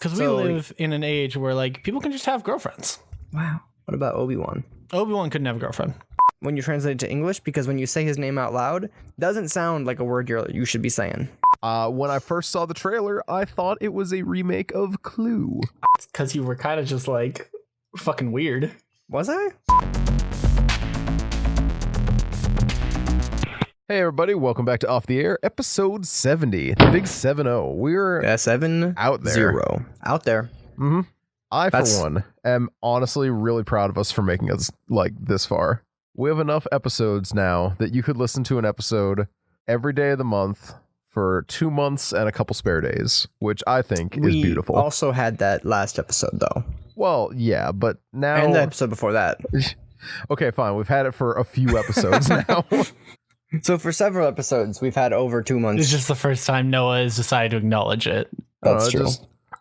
Because we live in an age where like people can just have girlfriends. Wow. What about Obi-Wan? Obi-Wan couldn't have a girlfriend. When you translate it to English, because when you say his name out loud, doesn't sound like a word you should be saying. When I first saw the trailer, I thought it was a remake of Clue. Because you were kind of just like fucking weird. Was I? Hey everybody, welcome back to Off the Air, episode 70, the big 7-0. We're 7 out there. 0. Out there. Mm-hmm. I, for one, am honestly really proud of us for making us like this far. We have enough episodes now that you could listen to an episode every day of the month for 2 months and a couple spare days, which I think is beautiful. We also had that last episode, though. Well, yeah, but now... And the episode before that. Okay, fine. We've had it for a few episodes now. So for several episodes, we've had over 2 months. It's just the first time Noah has decided to acknowledge it. That's true.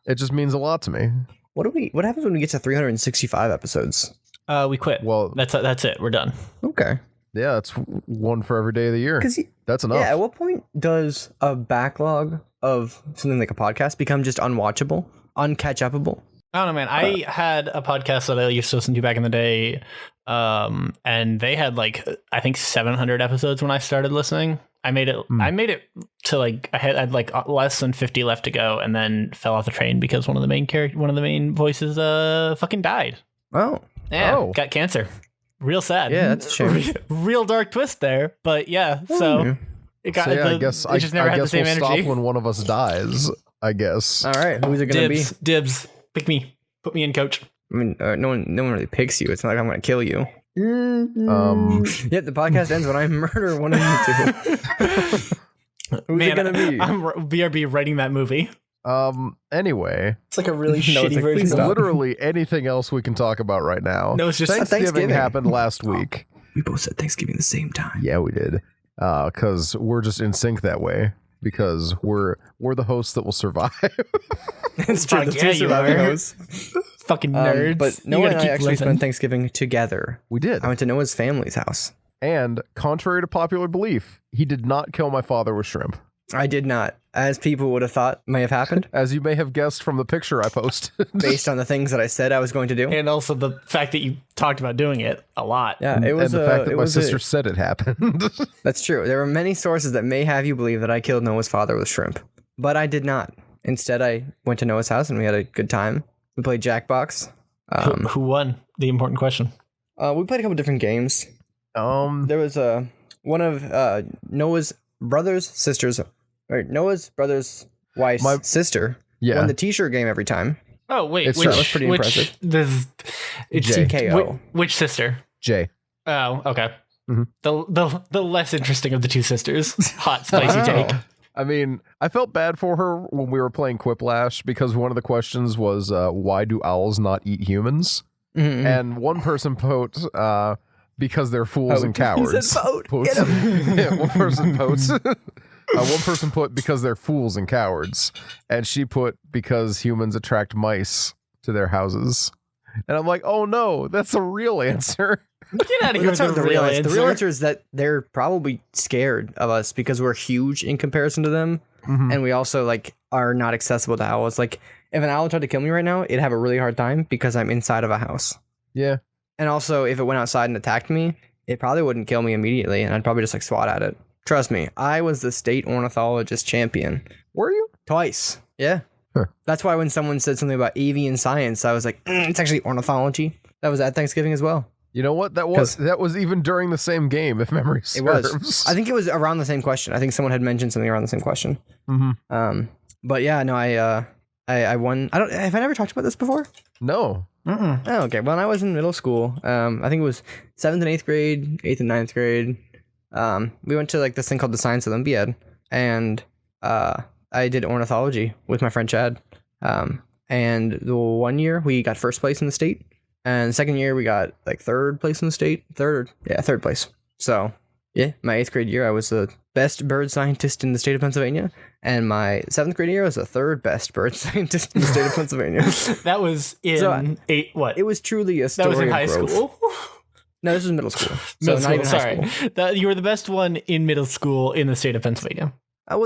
It just means a lot to me. What happens when we get to 365 episodes? We quit. Well, that's it. We're done. Okay. Yeah, it's one for every day of the year. That's enough. Yeah, at what point does a backlog of something like a podcast become just unwatchable, uncatch-upable? I don't know, man. I had a podcast that I used to listen to back in the day, and they had like I think 700 episodes when I started listening. I made it to like I had like less than 50 left to go, and then fell off the train because one of the main voices fucking died. Oh, yeah, got cancer. Real sad. Yeah, that's a shame. Real dark twist there, but yeah. So it got. So, yeah, I guess the same we'll energy. stop when one of us dies. I guess. All right, who's it gonna be? Dibs. Pick me. Put me in, coach. I mean, no one really picks you. It's not like I'm gonna kill you. Yep, the podcast ends when I murder one of you two. Who's it gonna be? I'm BRB writing that movie. Anyway, it's like a really shitty version. Literally anything else we can talk about right now. No, it's just Thanksgiving happened last week. We both said Thanksgiving at the same time. Yeah, we did. Because we're just in sync that way. Because we're the hosts that will survive. It's true. The two surviving hosts. Fucking nerds. But Noah and I actually spent Thanksgiving together. We did. I went to Noah's family's house. And contrary to popular belief, he did not kill my father with shrimp. I did not, as people would have thought may have happened. As you may have guessed from the picture I posted. Based on the things that I said I was going to do. And also the fact that you talked about doing it a lot. Yeah, it was. And the fact that my sister said it happened. That's true. There were many sources that may have you believe that I killed Noah's father with shrimp. But I did not. Instead, I went to Noah's house and we had a good time. We played Jackbox. Who won? The important question. We played a couple different games. There was one of Noah's brother's wife's sister won the t-shirt game every time. Oh wait, that was pretty impressive. It's TKO. Which sister? Jay. Oh, okay. Mm-hmm. The less interesting of the two sisters. Hot spicy take. I mean, I felt bad for her when we were playing Quiplash because one of the questions was, why do owls not eat humans? Mm-hmm. And one person put, because they're fools and cowards. He said vote. Get him. Yeah, one person votes. One person put because they're fools and cowards. And she put because humans attract mice to their houses. And I'm like, oh no, that's a real answer. Get out of here with the real answer. The real answer is that they're probably scared of us because we're huge in comparison to them. Mm-hmm. And we also like are not accessible to owls. Like if an owl tried to kill me right now, it'd have a really hard time because I'm inside of a house. Yeah. And also if it went outside and attacked me, it probably wouldn't kill me immediately. And I'd probably just like swat at it. Trust me, I was the state ornithologist champion. Were you? Twice. Yeah. Huh. That's why when someone said something about avian science, I was like, it's actually ornithology. That was at Thanksgiving as well. You know what? That was even during the same game, if memory serves. It was. I think it was around the same question. I think someone had mentioned something around the same question. Mm-hmm. But yeah, no, I won. Have I never talked about this before? No. Oh, okay. Well, when I was in middle school, I think it was 7th and 8th grade, 8th and 9th grade. We went to like this thing called the Science Olympiad, and I did ornithology with my friend Chad. And the one year we got first place in the state. And the second year we got like third place in the state. Third place. So yeah, my 8th grade year I was the best bird scientist in the state of Pennsylvania, and my 7th grade year I was the third best bird scientist in the state of Pennsylvania. That was in what? It was truly a story. That was in high growth. School. No, this was middle school. Not even high school. You were the best one in middle school in the state of Pennsylvania. It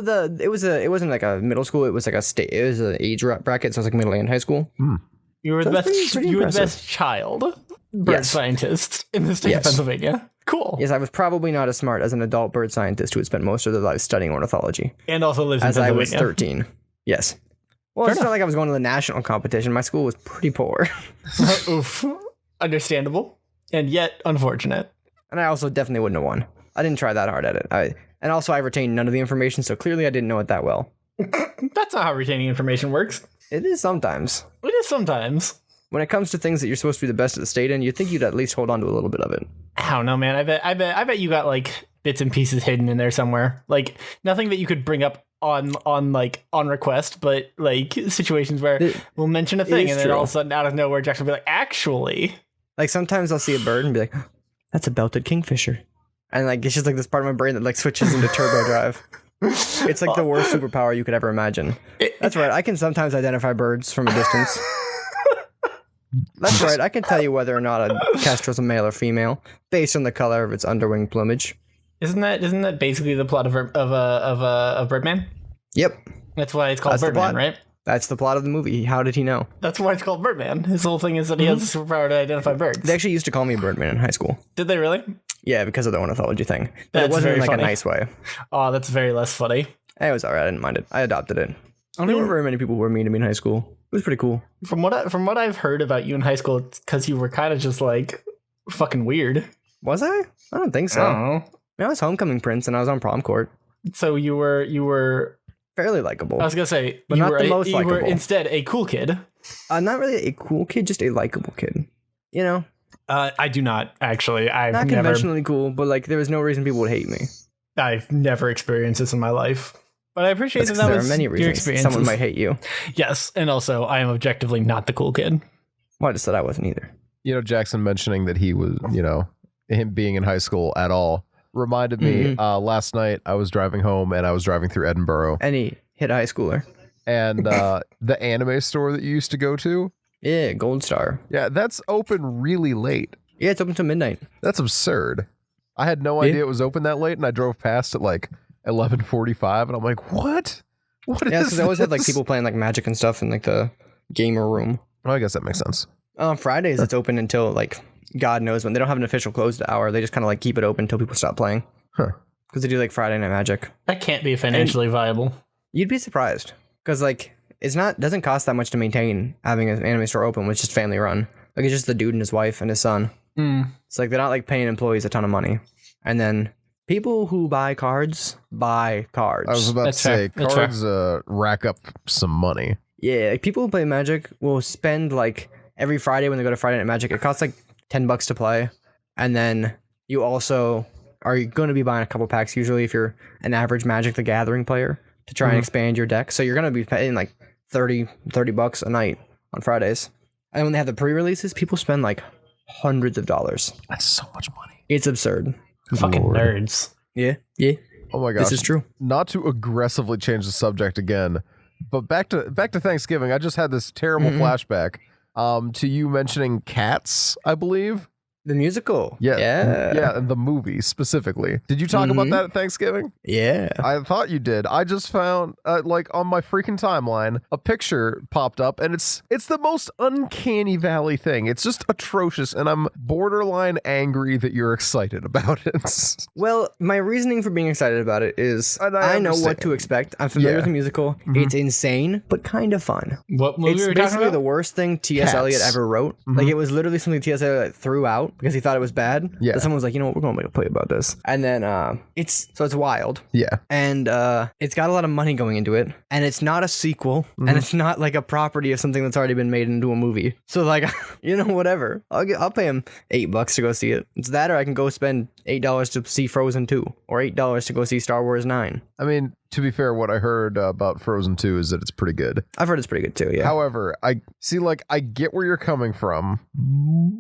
wasn't like a middle school. It was like it was an age bracket, so it was like middle and high school. You were So the it's best. pretty You were the impressive. best child bird scientist in the state of Yes. Pennsylvania. Cool. Yes, I was probably not as smart as an adult bird scientist who had spent most of their life studying ornithology. And also lives in As I was Pennsylvania. 13. Yes. Well, Fair it's not like I was going to the national competition. My school was pretty poor. Oof. Understandable, and yet unfortunate. And I also definitely wouldn't have won. I didn't try that hard at it. And also I retained none of the information, so clearly I didn't know it that well. That's not how retaining information works. It is sometimes. It is sometimes. When it comes to things that you're supposed to be the best at the state in, you'd think you'd at least hold on to a little bit of it. I don't know, man. I bet you got like bits and pieces hidden in there somewhere. Like nothing that you could bring up on request, but like situations where we'll mention a thing and then all of a sudden out of nowhere Jackson will be like, actually. Like sometimes I'll see a bird and be like, that's a belted kingfisher. And like it's just like this part of my brain that like switches into turbo drive. It's like the worst superpower you could ever imagine. That's right. I can sometimes identify birds from a distance. That's right. I can tell you whether or not a kestrel's a male or female based on the color of its underwing plumage. Isn't that basically the plot of Birdman? Yep. That's why it's called That's the Birdman, plot. right? That's the plot of the movie. How did he know? That's why it's called Birdman. His whole thing is that he has a superpower to identify birds. They actually used to call me Birdman in high school. Did they really? Yeah, because of the ornithology thing. But That's it wasn't in very like funny. a nice way. Oh, that's very less funny. It was alright. I didn't mind it. I adopted it. I don't know very many people who were mean to me in high school. It was pretty cool. From what I've heard about you in high school, it's because you were kind of just like fucking weird. Was I? I don't think so. I don't know. I was homecoming prince and I was on prom court. So you were. Fairly likable. I was gonna say, But you not were the most you were likable. instead a cool kid. Not really a cool kid, just a likable kid. You know? I do not actually. Not conventionally cool, but like there was no reason people would hate me. I've never experienced this in my life. But I appreciate That's that 'cause there was are many your reasons experience. someone might hate you. Yes, and also I am objectively not the cool kid. Well, I just said I wasn't either. You know, Jackson mentioning that he was, him being in high school at all reminded me last night I was driving home and I was driving through Edinburgh Any hit a high schooler. and the anime store that you used to go to. Yeah, Gold Star. Yeah, that's open really late. Yeah, it's open till midnight. That's absurd. I had no idea it was open that late and I drove past at like 11:45 and I'm like, what? What Yeah, is because they always have like this? people playing like Magic and stuff in like the gamer room. Well, I guess that makes sense. On Fridays, it's open until like God knows when. They don't have an official closed hour. They just kind of like keep it open until people stop playing. Huh. Because they do like Friday Night Magic. That can't be financially viable. You'd be surprised because like doesn't cost that much to maintain having an anime store open, which is family run. Like it's just the dude and his wife and his son. It's like they're not like paying employees a ton of money. And then people who buy cards buy cards. I was about That's to say, fair. That's fair. cards rack up some money. Yeah, like people who play Magic will spend like every Friday when they go to Friday Night Magic, it costs like $10 to play. And then you also are going to be buying a couple packs usually if you're an average Magic the Gathering player to try and expand your deck. So you're going to be paying like $30 a night on Fridays. And when they have the pre-releases, people spend like hundreds of dollars. That's so much money. It's absurd. Fucking Lord. nerds. Yeah. Yeah. Oh my gosh. This is true. Not to aggressively change the subject again, but back to Thanksgiving. I just had this terrible flashback to you mentioning Cats, I believe. The musical. Yeah. Yeah. Yeah, and the movie specifically. Did you talk about that at Thanksgiving? Yeah. I thought you did. I just found like on my freaking timeline a picture popped up and it's the most uncanny valley thing. It's just atrocious and I'm borderline angry that you're excited about it. Well, my reasoning for being excited about it is And I I know what understand. to expect. I'm familiar Yeah. with the musical. It's insane, but kind of fun. What movie It's were we talking basically about? the worst thing T.S. Cats. Eliot ever wrote. Like, it was literally something T.S. Eliot threw out because he thought it was bad. Yeah. But someone was like, you know what, we're going to make a play about this. And then it's wild. Yeah. And it's got a lot of money going into it. And it's not a sequel. And it's not like a property of something that's already been made into a movie. So, like, whatever. I'll pay him $8 to go see it. It's that or I can go spend $8 to see Frozen 2 or $8 to go see Star Wars 9. I mean, to be fair, what I heard about Frozen 2 is that it's pretty good. I've heard it's pretty good too, yeah. However, I see, like, I get where you're coming from,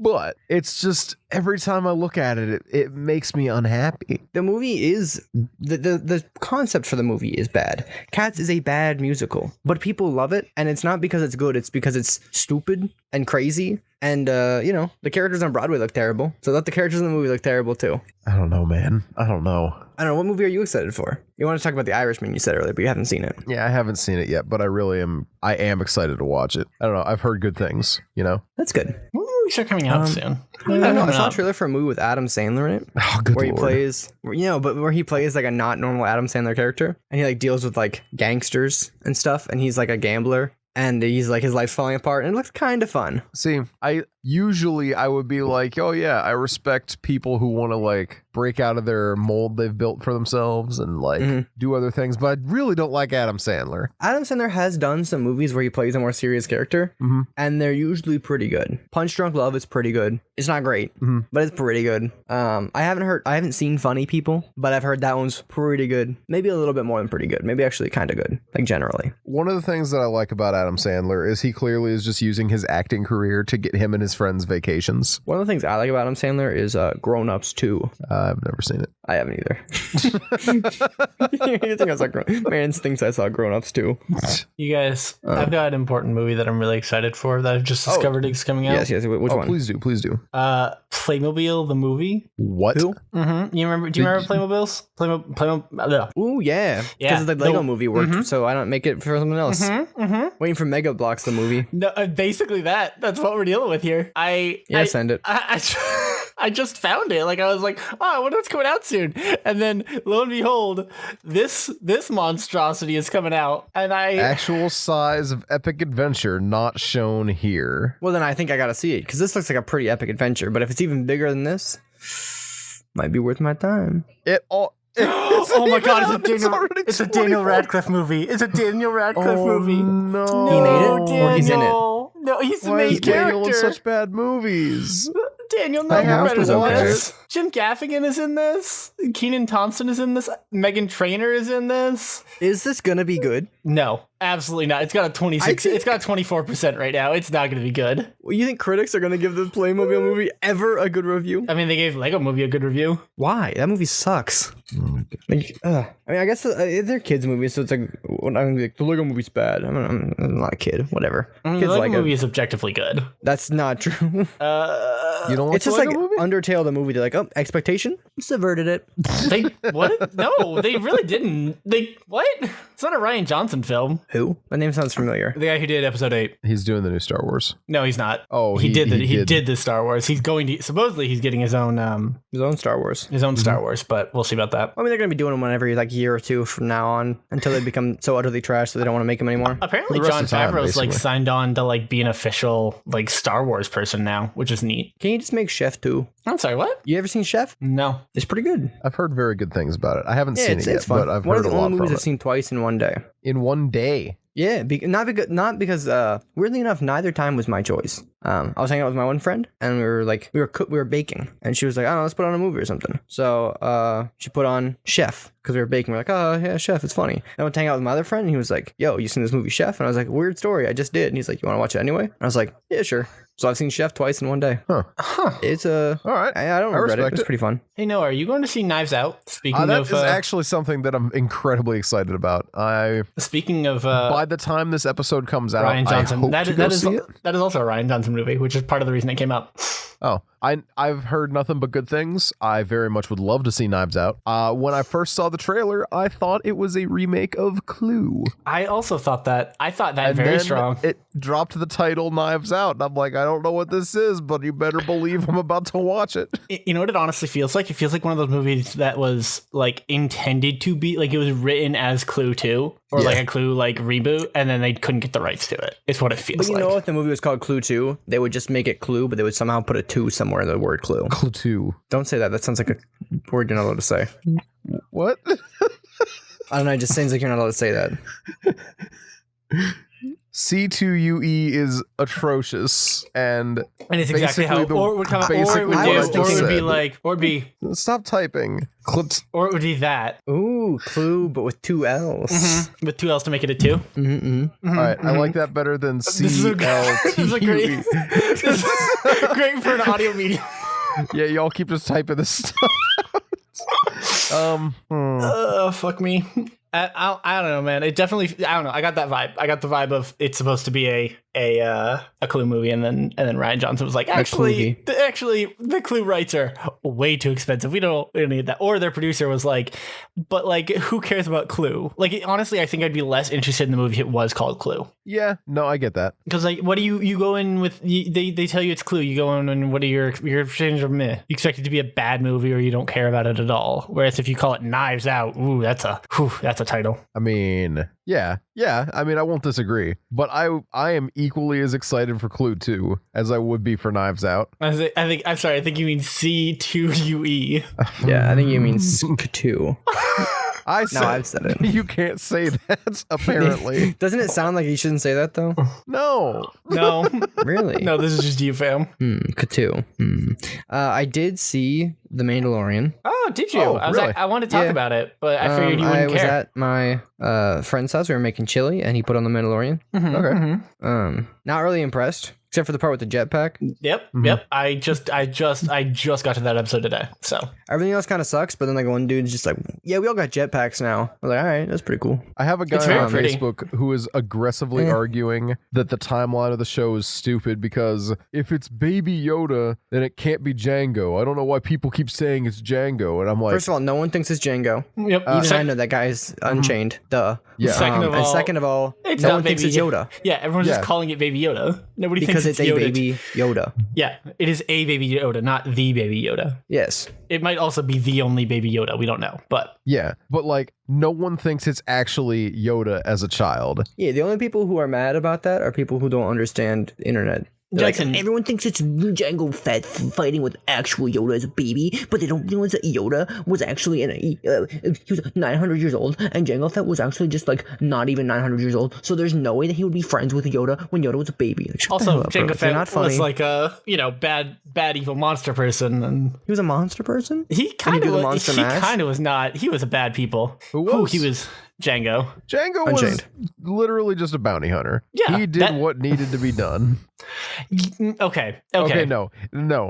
but it's just every time I look at it, it makes me unhappy. The movie is the concept for the movie is bad. Cats is a bad musical, but people love it, and it's not because it's good. It's because it's stupid and crazy, and the characters on Broadway look terrible. So let the characters in the movie look terrible too. I don't know, man. I don't know. I don't know. What movie are you excited for? You want to talk about The Irishman you said earlier, but you haven't seen it. Yeah, I haven't seen it yet, but I am excited to watch it. I don't know. I've heard good things, you know? That's good. What movies are coming out soon? I don't know. I saw a trailer for a movie with Adam Sandler in it. Oh, good where Lord. he plays, where he plays like a not normal Adam Sandler character. And he like deals with like gangsters and stuff. And he's like a gambler. And he's like, his life's falling apart, and it looks kind of fun. See, I would be like, oh yeah, I respect people who want to like break out of their mold they've built for themselves and like do other things, but I really don't like Adam Sandler. Adam Sandler has done some movies where he plays a more serious character, and they're usually pretty good. Punch Drunk Love is pretty good. It's not great, but it's pretty good. I haven't seen Funny People, but I've heard that one's pretty good. Maybe a little bit more than pretty good. Maybe actually kind of good, like generally. One of the things that I like about Adam Sandler is he clearly is just using his acting career to get him and his friends vacations. One of the things I like about Adam Sandler is Grown Ups 2. I've never seen it. I haven't either. You think I saw Man thinks I saw Grown Ups 2. You guys, I've got an important movie that I'm really excited for that I've just discovered is coming out. Yes. Which one? Please do. Playmobil the movie. What? Who? Do you remember Playmobiles? Playmobil. Ooh, yeah. Yeah, Because the Lego movie worked, so I don't make it for something else. Waiting for Mega Bloks the movie. No, basically that's what we're dealing with here. Send it. I just found it. Like I was like, oh, I wonder what's coming out soon. And then lo and behold, this monstrosity is coming out. And Actual size of epic adventure not shown here. Well, then I think I gotta see it, because this looks like a pretty epic adventure. But if it's even bigger than this, might be worth my time. Oh my god, it's a Daniel Radcliffe movie. It's a Daniel Radcliffe movie. No. He made it? Or he's in it? No, he's the Why main is Daniel in character. such bad movies? Daniel, no, I have better to than watch this. Jim Gaffigan is in this. Keenan Thompson is in this. Meghan Trainor is in this. Is this gonna be good? No, absolutely not. It's got a 26. It's got a 24% right now. It's not going to be good. Well, you think critics are gonna give the Playmobil movie ever a good review? I mean, they gave Lego Movie a good review. Why? That movie sucks. Like, I mean, I guess they're kids' movies, so it's like, I'm gonna be like, the Lego movie's bad. I'm not a kid. Whatever. I mean, Kids the Lego like Movie it. is objectively good. That's not true. You don't like It's the just Lego like movie? Undertale, the movie. They're like, oh, expectation subverted it. They what? No, they really didn't. They what? It's not a Rian Johnson film. Who? That name sounds familiar. The guy who did Episode 8. He's doing the new Star Wars. No, he's not. Oh, he did did the Star Wars. He's going to supposedly he's getting his own Star Wars. Star Wars, but we'll see about that. I mean, they're gonna be doing them every like year or two from now on until they become so utterly trash that they don't want to make them anymore. Apparently, For the rest Jon of the time, Favreau's like basically. signed on to like be an official like Star Wars person now, which is neat. Can you just make Chef too? I'm sorry, what? You ever seen Chef? No. It's pretty good. I've heard very good things about it. I haven't seen it's it yet, fun. but I've One of heard the a lot only from movies I've it. seen twice in one day. In one day. Yeah, not because weirdly enough, neither time was my choice. I was hanging out with my one friend, and we were baking, and she was like, I don't know, let's put on a movie or something. So she put on Chef because we were baking. We're like, oh yeah, Chef, it's funny. And I went to hang out with my other friend, and he was like, yo, you seen this movie Chef? And I was like, weird story, I just did. And he's like, you want to watch it anyway? And I was like, yeah, sure. So I've seen Chef twice in one day. Huh. It's All right. I don't regret it. respect It's it. pretty fun. Hey Noah, are you going to see Knives Out? Speaking That of is actually something that I'm incredibly excited about. speaking of By the time this episode comes out, Rian Johnson, I hope that to go is see it. that is also a Rian Johnson movie, which is part of the reason it came out. Oh, I've heard nothing but good things. I very much would love to see Knives Out. When I first saw the trailer, I thought it was a remake of Clue. I also thought that. I thought that And very then strong. It dropped the title Knives Out, and I'm like, I don't know what this is, but you better believe I'm about to watch it. You know what it honestly feels like? It feels like one of those movies that was like intended to be like it was written as Clue 2 or like a Clue like reboot, and then they couldn't get the rights to it. It's what it feels But you like. know, if the movie was called Clue 2, they would just make it Clue, but they would somehow put a 2 somewhere in the word Clue. Clue 2. Don't say that. That sounds like a word you're not allowed to say. What? I don't know. It just sounds like you're not allowed to say that. C2UE is atrocious, and And it's exactly how basically the- or it would come out, or it basically would what do, I or just it would be said. like, or be, stop typing. or it would be that Ooh, Clue, but with 2 L's. with 2 L's to make it a 2. Mm-hmm. All right, I like that better than This is a great, CLTUE. this is great for an audio medium. Yeah, y'all keep just typing this stuff out. Fuck me. I don't know, man. It definitely. I don't know. I got that vibe. I got the vibe of it's supposed to be a Clue movie, and then Ryan Johnson was like, actually, the Clue rights are way too expensive. We don't need that. Or their producer was like, but like, who cares about Clue? Like, honestly, I think I'd be less interested in the movie if it was called Clue. Yeah, no, I get that. Because like, what do you go in with? They tell you it's Clue. You go in and what are your exchange of meh? You expect it to be a bad movie, or you don't care about it at all. Whereas if you call it Knives Out, ooh, that's a title. I mean, yeah. I mean, I won't disagree, but I am equally as excited for Clue 2 as I would be for Knives Out. I think you mean C2UE. Yeah, I think you mean SK2. I've said it. You can't say that, apparently. Doesn't it sound like you shouldn't say that, though? No. Really? No, this is just you, fam. K2. I did see The Mandalorian. Oh, did you? Oh, I was really? like, I wanted to talk about it, but I figured you wouldn't care. I was at my friend's house. We were making chili, and he put on The Mandalorian. Okay. Not really impressed, except for the part with the jetpack. Yep. I just got to that episode today. So everything else kind of sucks, but then like one dude's just like, yeah, we all got jetpacks now. I was like, all right, that's pretty cool. I have a guy on Facebook who is aggressively arguing that the timeline of the show is stupid because if it's Baby Yoda, then it can't be Django. I don't know why people keep saying it's Django, and I'm like, first of all, no one thinks it's Django. Yep. Even I know that guy is Unchained. Duh. Yeah. Second of all, no one thinks it's Yoda. Yeah, everyone's just calling it Baby Yoda. Nobody because thinks it's Yoda. a baby Yoda. Yeah, it is a Baby Yoda, not the Baby Yoda. Yes. It might also be the only Baby Yoda. We don't know, but yeah, but like no one thinks it's actually Yoda as a child. Yeah, the only people who are mad about that are people who don't understand the internet. Jackson, like, everyone thinks it's Jango Fett fighting with actual Yoda as a baby, but they don't realize that Yoda was actually he was 900 years old, and Jango Fett was actually just like not even 900 years old. So there's no way that he would be friends with Yoda when Yoda was a baby. Like, also, Jango Fett was like a bad evil monster person, and he was a monster person. He kind of was not. He was a bad people. Who was? He was Django. Django was literally just a bounty hunter. Yeah, he did what needed to be done. Okay. No,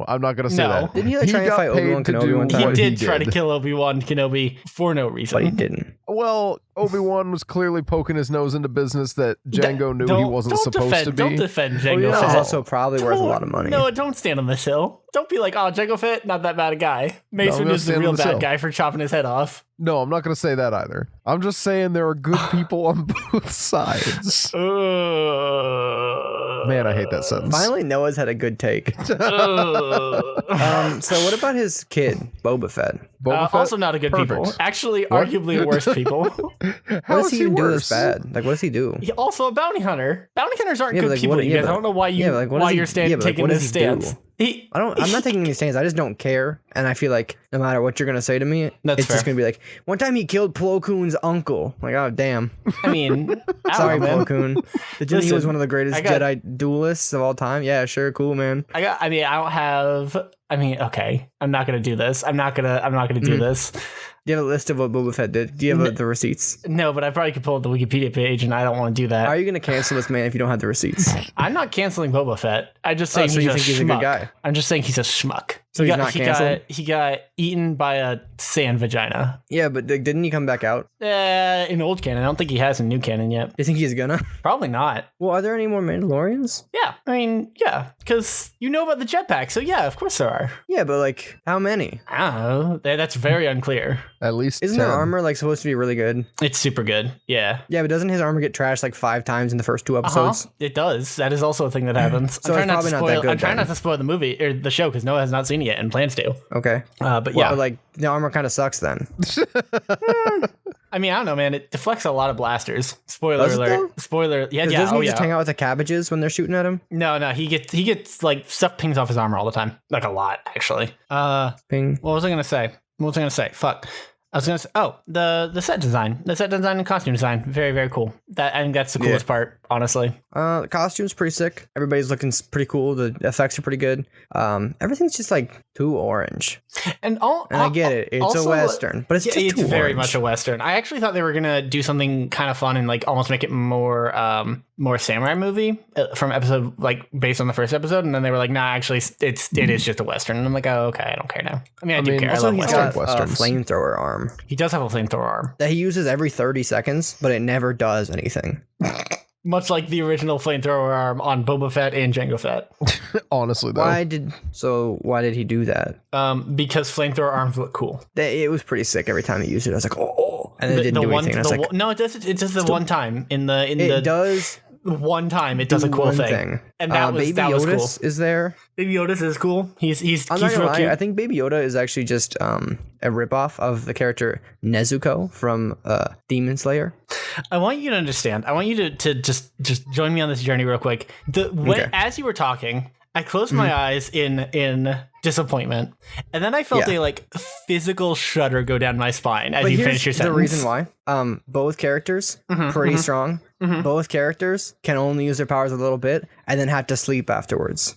I'm not gonna say that. Didn't he try to fight Obi-Wan Kenobi one time? He did try to kill Obi-Wan Kenobi for no reason. But he didn't. Well, Obi-Wan was clearly poking his nose into business that Django knew he was't supposed to be. Don't defend Django Fett. Fett. It's also probably worth a lot of money. No, don't stand on this hill. Don't be like, oh, Jango Fett, not that bad a guy. Mason is the real bad guy for chopping his head off. No, I'm not going to say that either. I'm just saying there are good people on both sides. Man, I hate that sentence. Finally, Noah's had a good take. So what about his kid, Boba Fett? Also not a good people. Actually, arguably worse people. What does he even do that's bad? Like, what does he do? He also a bounty hunter. Bounty hunters aren't good people. I don't know why you're taking this stance. I'm not taking any stands. I just don't care, and I feel like no matter what you're gonna say to me, it's just gonna be like, one time he killed Plo Koon's uncle. Like, oh damn. I mean, sorry, Plo Koon. Did you think he was one of the greatest Jedi duelists of all time? Yeah, sure, cool, man. Okay. I'm not gonna do this. I'm not gonna do this. Do you have a list of what Boba Fett did? Do you have the receipts? No, but I probably could pull up the Wikipedia page, and I don't want to do that. How are you going to cancel this man if you don't have the receipts? I'm not canceling Boba Fett. I just saying he's a good guy. I'm just saying he's a schmuck. So he's not canceled? He got eaten by a sand vagina. Yeah, but didn't he come back out? In old canon. I don't think he has in new canon yet. Do you think he's gonna? Probably not. Well, are there any more Mandalorians? Yeah. I mean, yeah. Because you know about the jetpack, so yeah, of course there are. Yeah, but like, how many? I don't know. That's very unclear. At least Isn't their armor like supposed to be really good? It's super good. Yeah. Yeah, but doesn't his armor get trashed like 5 times in the first 2 episodes? It does. That is also a thing that happens. So I'm trying not to spoil the movie or the show because Noah has not seen it yet and plans to. Okay. But yeah. But like the armor kind of sucks then. I mean, I don't know, man. It deflects a lot of blasters. Spoiler alert. Spoiler. Yeah. Doesn't he just hang out with the cabbages when they're shooting at him? No. He gets like stuff pings off his armor all the time. Like a lot, actually. Ping. What was I gonna say? Fuck. I was gonna say, the set design and costume design, very, very cool. I think that's the coolest part, honestly. The costume's pretty sick. Everybody's looking pretty cool. The effects are pretty good. Everything's just like too orange. And I get it. It's also a Western, but it's just too very orange. much a Western. I actually thought they were gonna do something kind of fun and like almost make it more more samurai movie from episode, like based on the first episode, and then they were like, nah, actually it is just a western. And I'm like, oh, okay, I don't care now. I mean, I do care. Also, I love he's westerns. got a flamethrower arm He does have a flamethrower arm, that he uses every 30 seconds, but it never does anything. much like the original flamethrower arm on Boba Fett and Jango Fett. Honestly, though. Why did he do that? Because flamethrower arms look cool. It was pretty sick every time he used it. I was like, oh, and it didn't do anything. And I was like, no, it does. It's just the one time it does. One time it does a cool thing. And that was Baby Yoda cool. Is there? Baby Yoda is cool. He's I'm not gonna real lie, cute. I think Baby Yoda is actually just a ripoff of the character Nezuko from Demon Slayer. I want you to understand. I want you to just join me on this journey real quick. As you were talking, I closed my eyes in disappointment, and then I felt a physical shudder go down my spine as you finish your sentence. The reason why, both characters pretty strong. Both characters can only use their powers a little bit and then have to sleep afterwards.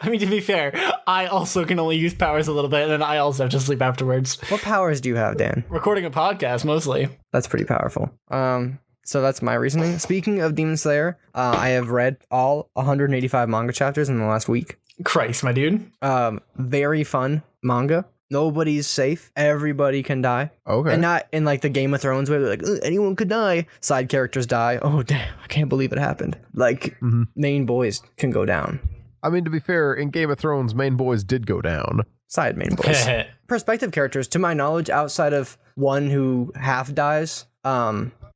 I mean, to be fair, I also can only use powers a little bit, and then I also have to sleep afterwards. What powers do you have, Dan? Recording a podcast, mostly. That's pretty powerful. So that's my reasoning. Speaking of Demon Slayer, I have read all 185 manga chapters in the last week. Christ, my dude. Very fun manga. Nobody's safe. Everybody can die. Okay. And not in like the Game of Thrones where they're like, anyone could die. Side characters die. Oh, damn. I can't believe it happened. Like, main boys can go down. I mean, to be fair, in Game of Thrones, main boys did go down. Side main boys. Perspective characters, to my knowledge, outside of one who half dies,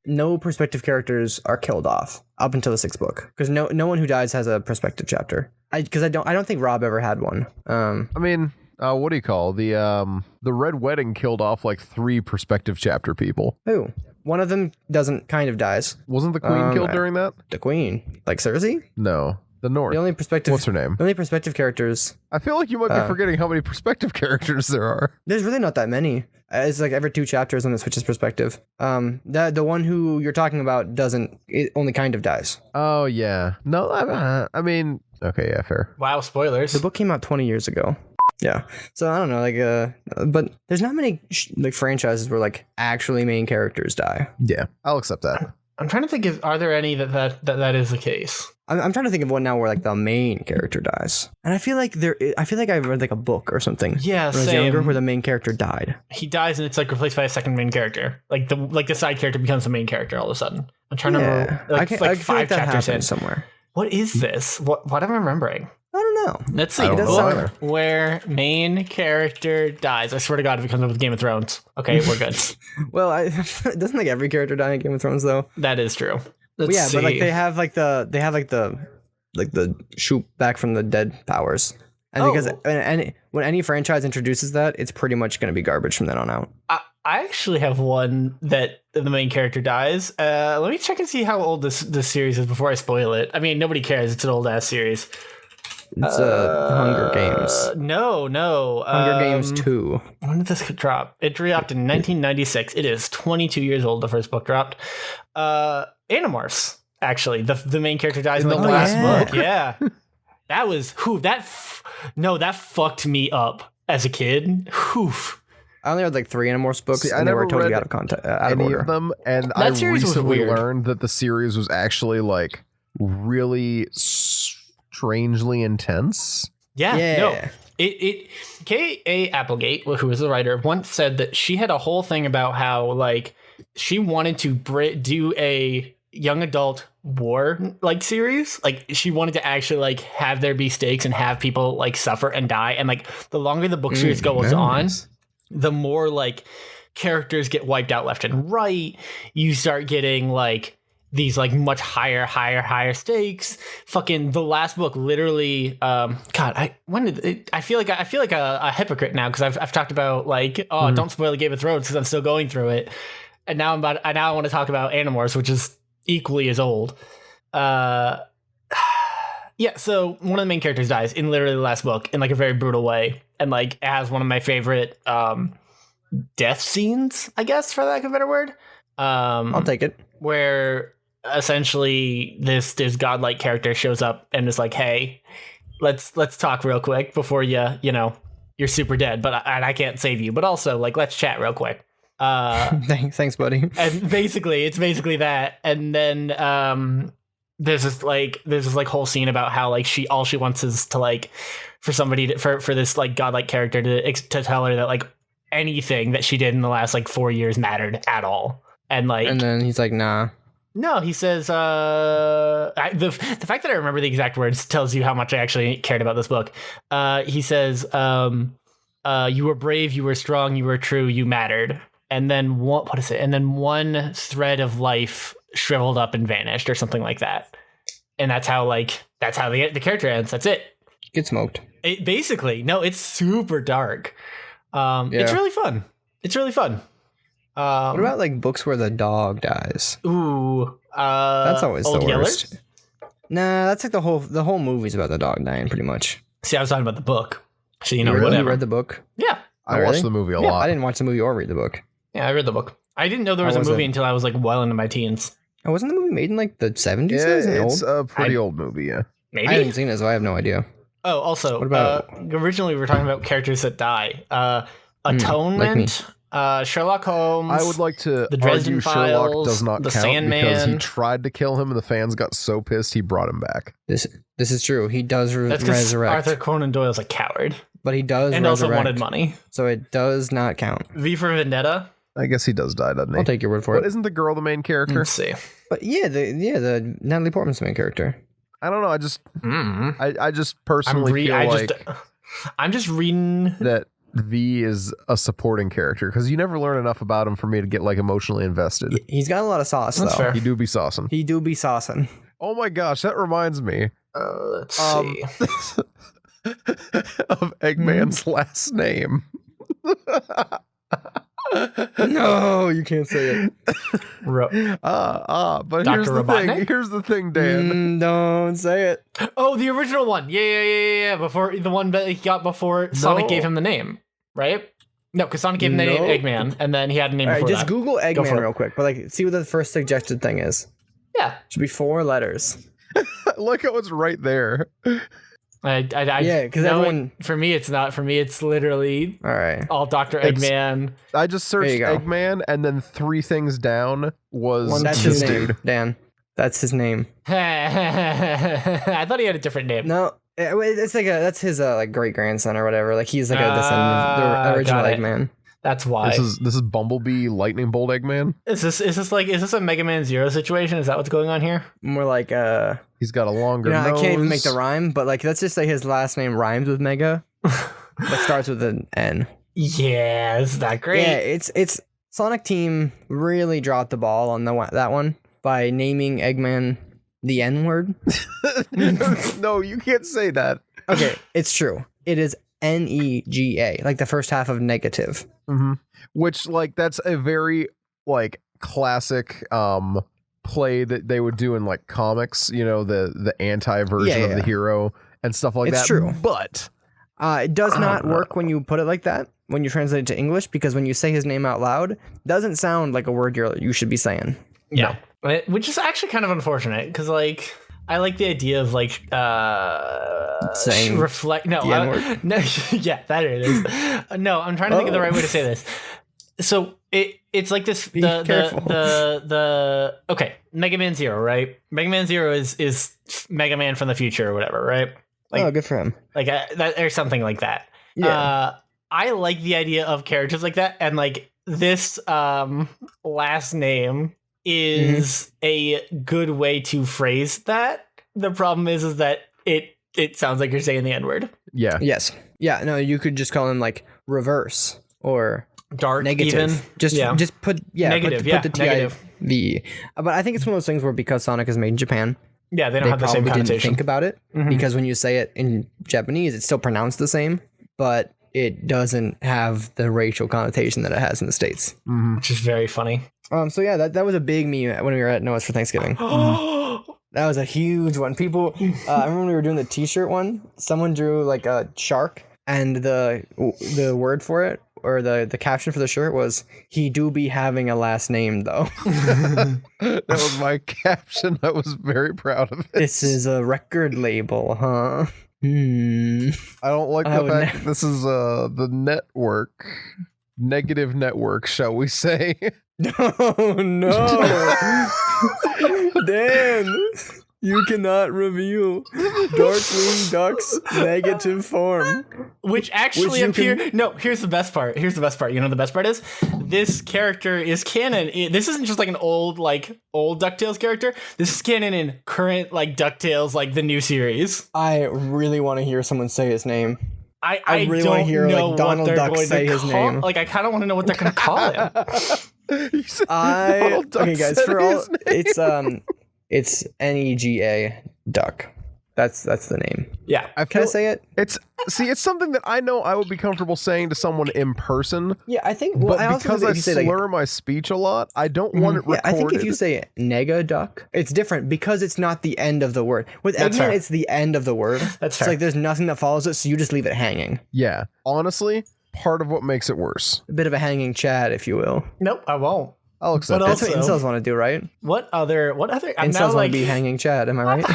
no perspective characters are killed off up until the 6th book. Because no one who dies has a perspective chapter. I don't think Rob ever had one. I mean, what do you call the Red Wedding killed off like 3 perspective chapter people. Who? One of them kind of dies. Wasn't the queen killed during that? The queen, like Cersei? No, the North. The only perspective. What's her name? The only perspective characters. I feel like you might be forgetting how many perspective characters there are. There's really not that many. It's like every 2 chapters when it switches perspective. The one who you're talking about doesn't. It only kind of dies. Oh yeah. No, I mean, okay, yeah, fair. Wow, spoilers. The book came out 20 years ago. Yeah. So I don't know, but there's not many franchises where like actually main characters die. Yeah, I'll accept that. I'm trying to think are there any that is the case? I'm trying to think of one now where like the main character dies, and I feel like I read like a book or something. Yeah, when I was younger, where the main character died. He dies and it's like replaced by a second main character. Like the side character becomes the main character all of a sudden. I'm trying to remember. I feel 5 like that chapters in somewhere. What is this? What am I remembering? I don't know. Let's see. Where main character dies. I swear to God, if it comes up with Game of Thrones. Okay, we're good. Well, doesn't like every character die in Game of Thrones though? That is true. But like they have the shoot back from the dead powers. And because when any franchise introduces that, it's pretty much going to be garbage from then on out. I actually have one that the main character dies. Let me check and see how old this series is before I spoil it. I mean, nobody cares. It's an old ass series. It's Hunger Games. No. Hunger Games 2. When did this drop? It dropped in 1996. It is 22 years old. The first book dropped. Animorphs. Actually, the main character dies in the last book. Yeah, that was that fucked me up as a kid. I only read like 3 Animorphs books, and they were totally out of context, out of order. Of them, and I recently learned that the series was actually like really strangely intense. Yeah. No. K.A. Applegate, who was the writer, once said that she had a whole thing about how like she wanted to do a young adult war like series. Like she wanted to actually like have there be stakes and have people like suffer and die. And like the longer the book series goes on, the more like characters get wiped out left and right. You start getting like these like much higher stakes. Fucking the last book literally I feel like a hypocrite now because I've talked about like don't spoil the Game of Thrones because I'm still going through it. And now I want to talk about Animorphs, which is equally as old. So one of the main characters dies in literally the last book in like a very brutal way, and like it has one of my favorite death scenes, I guess, for lack of a better word. I'll take it. Where essentially this godlike character shows up and is like, hey, let's talk real quick before you're super dead, but I can't save you, but also like let's chat real quick. Thanks buddy. And it's basically that. And then there's this whole scene about how like all she wants is to like for somebody for this like godlike character to tell her that like anything that she did in the last like 4 years mattered at all. And then he's like, nah. No, he says the fact that I remember the exact words tells you how much I actually cared about this book. He says you were brave, you were strong, you were true, you mattered. And then what is it? And then one thread of life shriveled up and vanished or something like that. And that's how the character ends. That's it. Get smoked. It's super dark. It's really fun. What about like books where the dog dies? Ooh, that's always the worst. Yellers? Nah, that's like the whole movie's about the dog dying, pretty much. See, I was talking about the book. So Really? You read the book? Yeah, I watched the movie a lot. I didn't watch the movie or read the book. Yeah, I read the book. I didn't know there was a movie until I was like well into my teens. Oh, wasn't the movie made in like the 70s? Yeah, it's a pretty old movie. Yeah, maybe I haven't seen it, so I have no idea. Oh, also, what about originally we were talking about characters that die. Atonement. Like Sherlock Holmes. I would like to the Dresden argue Files, Sherlock does not the count Sandman. because he tried to kill him and the fans got so pissed he brought him back. This is true. He does resurrect. Arthur Conan Doyle's a coward. But he does and resurrect. Also wanted money. So it does not count. V for Vendetta. I guess he does die, doesn't he? I'll take your word for it. But isn't the girl the main character? Let's see. But the Natalie Portman's the main character. I don't know. I just personally feel like I'm just reading that V is a supporting character because you never learn enough about him for me to get like emotionally invested. He's got a lot of sauce. That's though. fair. He do be saucing. Oh my gosh, that reminds me. Let's see. Of Eggman's last name. No, you can't say it. But Dr. here's the Robotnik? thing. Here's the thing, Dan. Don't say it. Oh, the original one. Yeah. Before the one that he got before Sonic gave him the name, right? No, because Sonic gave him the name Eggman, and then he had a name before just that. Google Eggman real quick, but like, see what the first suggested thing is. Yeah, should be 4 letters. Look, it was right there. Because everyone. For me, it's not. For me, it's literally all Dr. Eggman. I just searched Eggman, and then 3 things down was that's his name, Dan. That's his name. I thought he had a different name. No, it's like that's his like great grandson or whatever. Like he's like a descendant of the original Eggman. That's why. This is Bumblebee Lightning Bolt Eggman. Is this a Mega Man Zero situation? Is that what's going on here? More like he's got a longer nose. I can't even make the rhyme, but like let's just say his last name rhymes with Mega, but starts with an N. Yeah, is that great? Yeah, it's Sonic Team really dropped the ball on that one by naming Eggman the N word. No, you can't say that. Okay, it's true. It is NEGA, like the first half of negative. Mm-hmm. Which, like, that's a very, like, classic play that they would do in, like, comics, you know, the anti-version of the hero and stuff like that. It's true. But it does not work when you put it like that, when you translate it to English, because when you say his name out loud, it doesn't sound like a word you should be saying. Yeah. No. Which is actually kind of unfortunate, because, like, I like the idea of like saying reflect. No, yeah, that it is. No, I'm trying to think of the right way to say this. So it's like this. Okay, Mega Man Zero, right? Mega Man Zero is Mega Man from the future or whatever, right? Like, good for him. Like that or something like that. Yeah. I like the idea of characters like that, and like this last name is a good way to phrase that. The problem is that it sounds like you're saying the N-word. Yeah. Yes. Yeah, no, you could just call him like reverse or dark negative. Even. Just put negative, put the TIV. But I think it's one of those things where because Sonic is made in Japan, they don't have the same connotation. Didn't think about it because when you say it in Japanese, it's still pronounced the same, but it doesn't have the racial connotation that it has in the States. Which is very funny. So yeah, that was a big meme when we were at Noah's for Thanksgiving. That was a huge one. People, I remember when we were doing the T-shirt one. Someone drew like a shark, and the word for it or the caption for the shirt was "He do be having a last name though." That was my caption. I was very proud of it. This is a record label, huh? I don't like the fact that this is the negative network, shall we say? No. Dan. You cannot reveal Darkwing Duck's negative form. Which actually appear. No, here's the best part. You know what the best part is? This character is canon. This isn't just like an old DuckTales character. This is canon in current like DuckTales, like the new series. I really want to hear someone say his name. I really don't want to hear know like Donald what they're Duck going say to his call, name. Like I kind of want to know what they're going to call him. Okay, guys. For all, it's NEGA Duck. That's the name. Yeah. Can I say it? It's something that I know I would be comfortable saying to someone in person. Yeah, I think. Well, but because I slur my speech a lot, I don't want it recorded. I think if you say nega duck, it's different because it's not the end of the word. With Eggman, it's the end of the word. That's fair. It's like there's nothing that follows it, so you just leave it hanging. Yeah, honestly, part of what makes it worse. A bit of a hanging Chad, if you will. Nope, I won't. I'll accept That's it. what incels want to do, right? What other? Incels want to be hanging Chad. Am I right?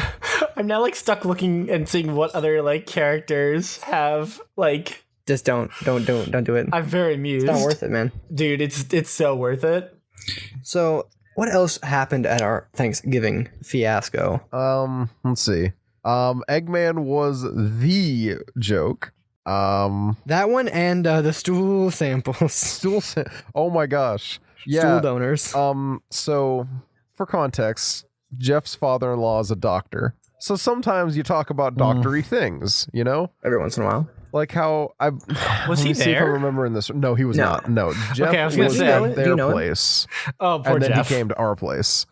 I'm now like stuck looking and seeing what other like characters have like. Just don't do it. I'm very amused. It's not worth it, man. Dude, it's so worth it. So, what else happened at our Thanksgiving fiasco? Let's see. Eggman was the joke. That one and the stool samples. Oh my gosh. Yeah. Stool donors. So for context, Jeff's father-in-law is a doctor. So sometimes you talk about doctory things, you know? Every once in a while. Like how I was he see if I'm there? remembering this. No, he was not. No, Jeff Okay, I was gonna was say, at do you their know him? place. Oh, poor and then Jeff. he came to our place.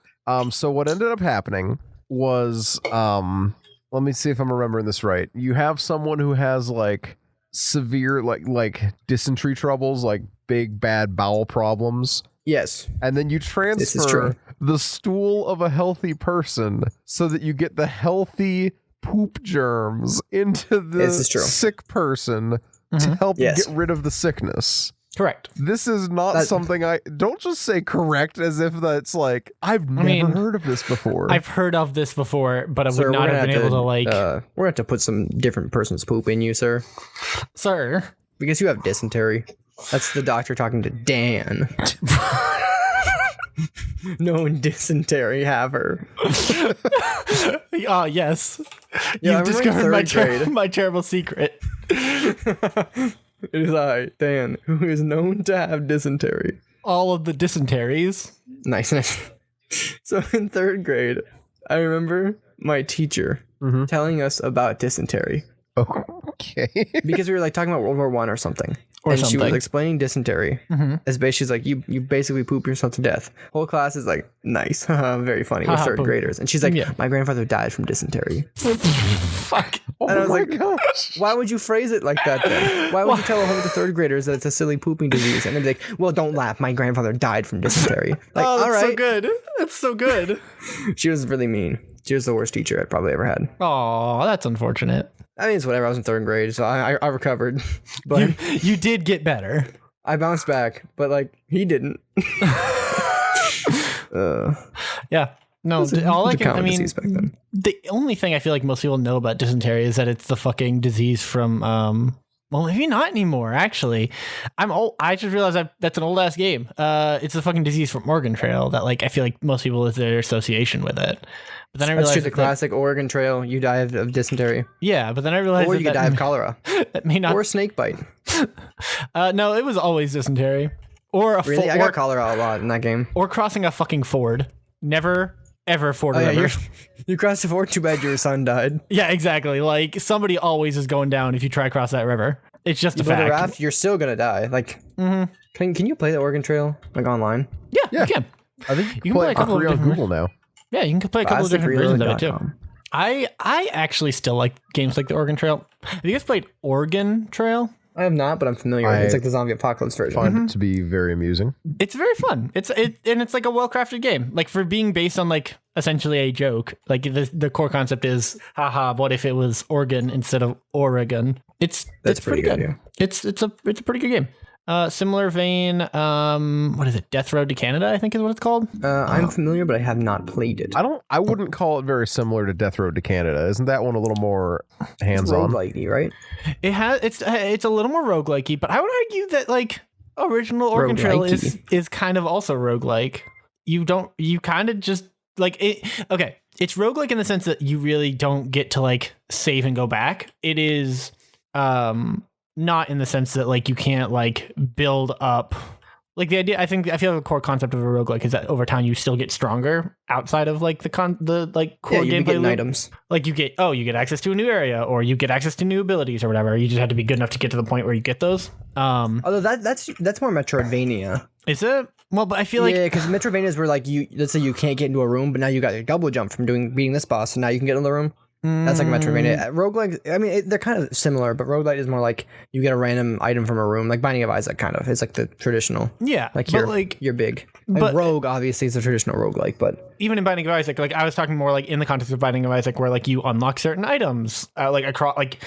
So what ended up happening was let me see if I'm remembering this right. You have someone who has like severe like dysentery troubles, like big bad bowel problems. Yes. And then you This is transfer true. the stool of a healthy person so that you get the healthy poop germs into the This is true. sick person to help Yes. get rid of the sickness. Correct. This is not something I don't just say correct as if that's like I've never heard of this before. I've heard of this before, but I Sir, would not we're have gonna been able to like. we're gonna have to put some different person's poop in you, sir. Sir. Because you have dysentery. That's the doctor talking to Dan. Known dysentery haver. Yes. Yeah, You've I remember in discovered my, third grade. my terrible secret. It is I, Dan, who is known to have dysentery. All of the dysenteries. Nice. So in third grade, I remember my teacher telling us about dysentery. Okay. Because we were like talking about World War I or something. She was explaining dysentery. As she's like, you basically poop yourself to death. Whole class is like, nice, very funny. We're third graders. And she's like, my grandfather died from dysentery. Fuck. And I was like, gosh. why would you phrase it like that then? Why would you tell a whole bunch of third graders that it's a silly pooping disease? And they'd be like, well, don't laugh. My grandfather died from dysentery. Like, Oh, that's all right. so good. That's so good. She was really mean. She was the worst teacher I'd probably ever had. Oh, that's unfortunate. I mean, it's whatever. I was in third grade, so I recovered. But You did get better. I bounced back, but like he didn't. Yeah. No, all I can. I mean, back then. the only thing I feel like most people know about dysentery is that it's the fucking disease from. Well, maybe not anymore. Actually, I just realized that's an old ass game. It's the fucking disease from Oregon Trail that like I feel like most people is their association with it. But then I realized That's true. The classic Oregon Trail. You die of dysentery, yeah. But then I realized or you could die of cholera, that may not. or snake bite. No, it was always dysentery, or a Really, I got cholera a lot in that game. or crossing a fucking ford. Never ever ford. Oh, yeah, river. you crossed the ford. Too bad your son died. Yeah, exactly. Like somebody always is going down if you try to cross that river. It's just a You build a fact. raft, you're still gonna die. Like, can you play the Oregon Trail like online? Yeah, you can. I think You can play a couple of free on different- Google now. Yeah, you can play a couple of different versions of it too. Classicreload.com. I actually still like games like the Oregon Trail. Have you guys played Oregon Trail? I have not, but I'm familiar. It's like the zombie apocalypse version. Find it to be very amusing. It's very fun. It's like a well-crafted game. Like for being based on like essentially a joke. Like the core concept is, haha, what if it was Oregon instead of Oregon? It's pretty good. Yeah. It's a pretty good game. Similar vein, what is it? Death Road to Canada, I think is what it's called. I'm familiar, but I have not played it. I wouldn't call it very similar to Death Road to Canada. Isn't that one a little more hands-on? It's roguelike-y, right? It's a little more roguelike-y, but I would argue that like original Oregon Trail is kind of also roguelike. You kind of just like it. Okay, it's roguelike in the sense that you really don't get to like save and go back. It is not in the sense that like you can't like build up. Like the idea, I feel the core concept of a roguelike is that over time you still get stronger outside of like the core gameplay loop. Items. Like you get access to a new area, or you get access to new abilities or whatever. You just have to be good enough to get to the point where you get those. Although that's more Metroidvania. Is it? Well, but I feel like because Metroidvanias were like let's say you can't get into a room, but now you got your double jump from beating this boss, and now you can get in the room. That's like Metroidvania. Roguelike, I mean, they're kind of similar, but roguelike is more like you get a random item from a room, like Binding of Isaac kind of. It's like the traditional. Yeah. Like you're big. But Rogue obviously is a traditional roguelike, but even in Binding of Isaac, like I was talking more like in the context of Binding of Isaac, where like you unlock certain items, like across like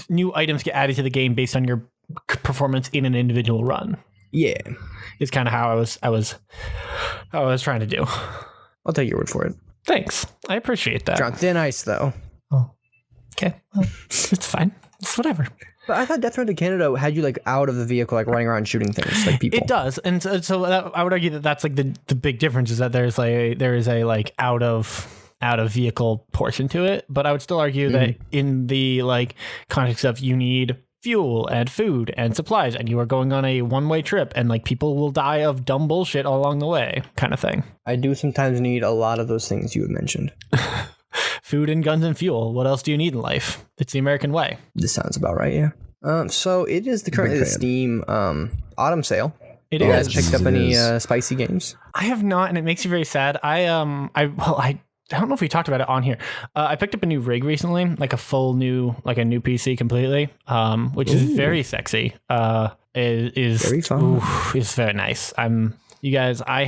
new items get added to the game based on your performance in an individual run. Yeah. Is kind of how I was trying to do. I'll take your word for it. Thanks. I appreciate that. You're on thin ice, though. Oh, okay. Well, it's fine. It's whatever. But I thought Death Run to Canada had you like out of the vehicle, like running around shooting things, like people. It does, and so I would argue that that's like the big difference is that there is a like out of vehicle portion to it. But I would still argue that in the like context of you need fuel and food and supplies, and you are going on a one-way trip, and like people will die of dumb bullshit all along the way, kind of thing. I do sometimes need a lot of those things you have mentioned. Food and guns and fuel. What else do you need in life? It's the American way. This sounds about right, yeah. So it is currently the Steam autumn sale. It you is. guys picked up any spicy games? I have not, and it makes me very sad. I don't know if we talked about it on here. I picked up a new rig recently, like a new PC completely, which is very sexy. Is very fun. It's very nice. You guys, I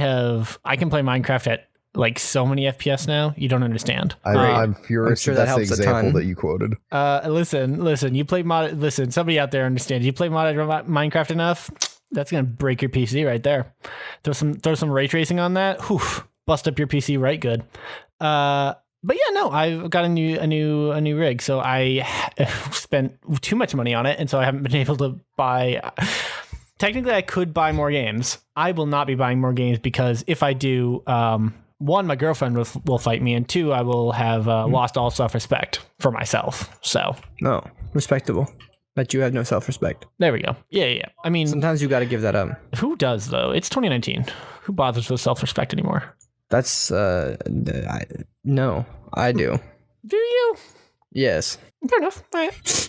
can play Minecraft at like so many FPS now. You don't understand. I'm furious sure that's that the helps a example ton. that you quoted. Listen, you play mod. Listen, somebody out there understands. You play modded Minecraft enough, that's gonna break your PC right there. Throw some ray tracing on that. Whew, bust up your PC right good. But yeah, no, I've got a new rig, so I spent too much money on it, and so I haven't been able to buy. Technically, I could buy more games. I will not be buying more games because if I do, one, my girlfriend will fight me, and two, I will have lost all self-respect for myself. So, no, respectable. But you have no self-respect. There we go. Yeah. I mean, sometimes you got to give that up. Who does though? It's 2019. Who bothers with self-respect anymore? That's no, I do. Do you? Yes. Fair enough. All right.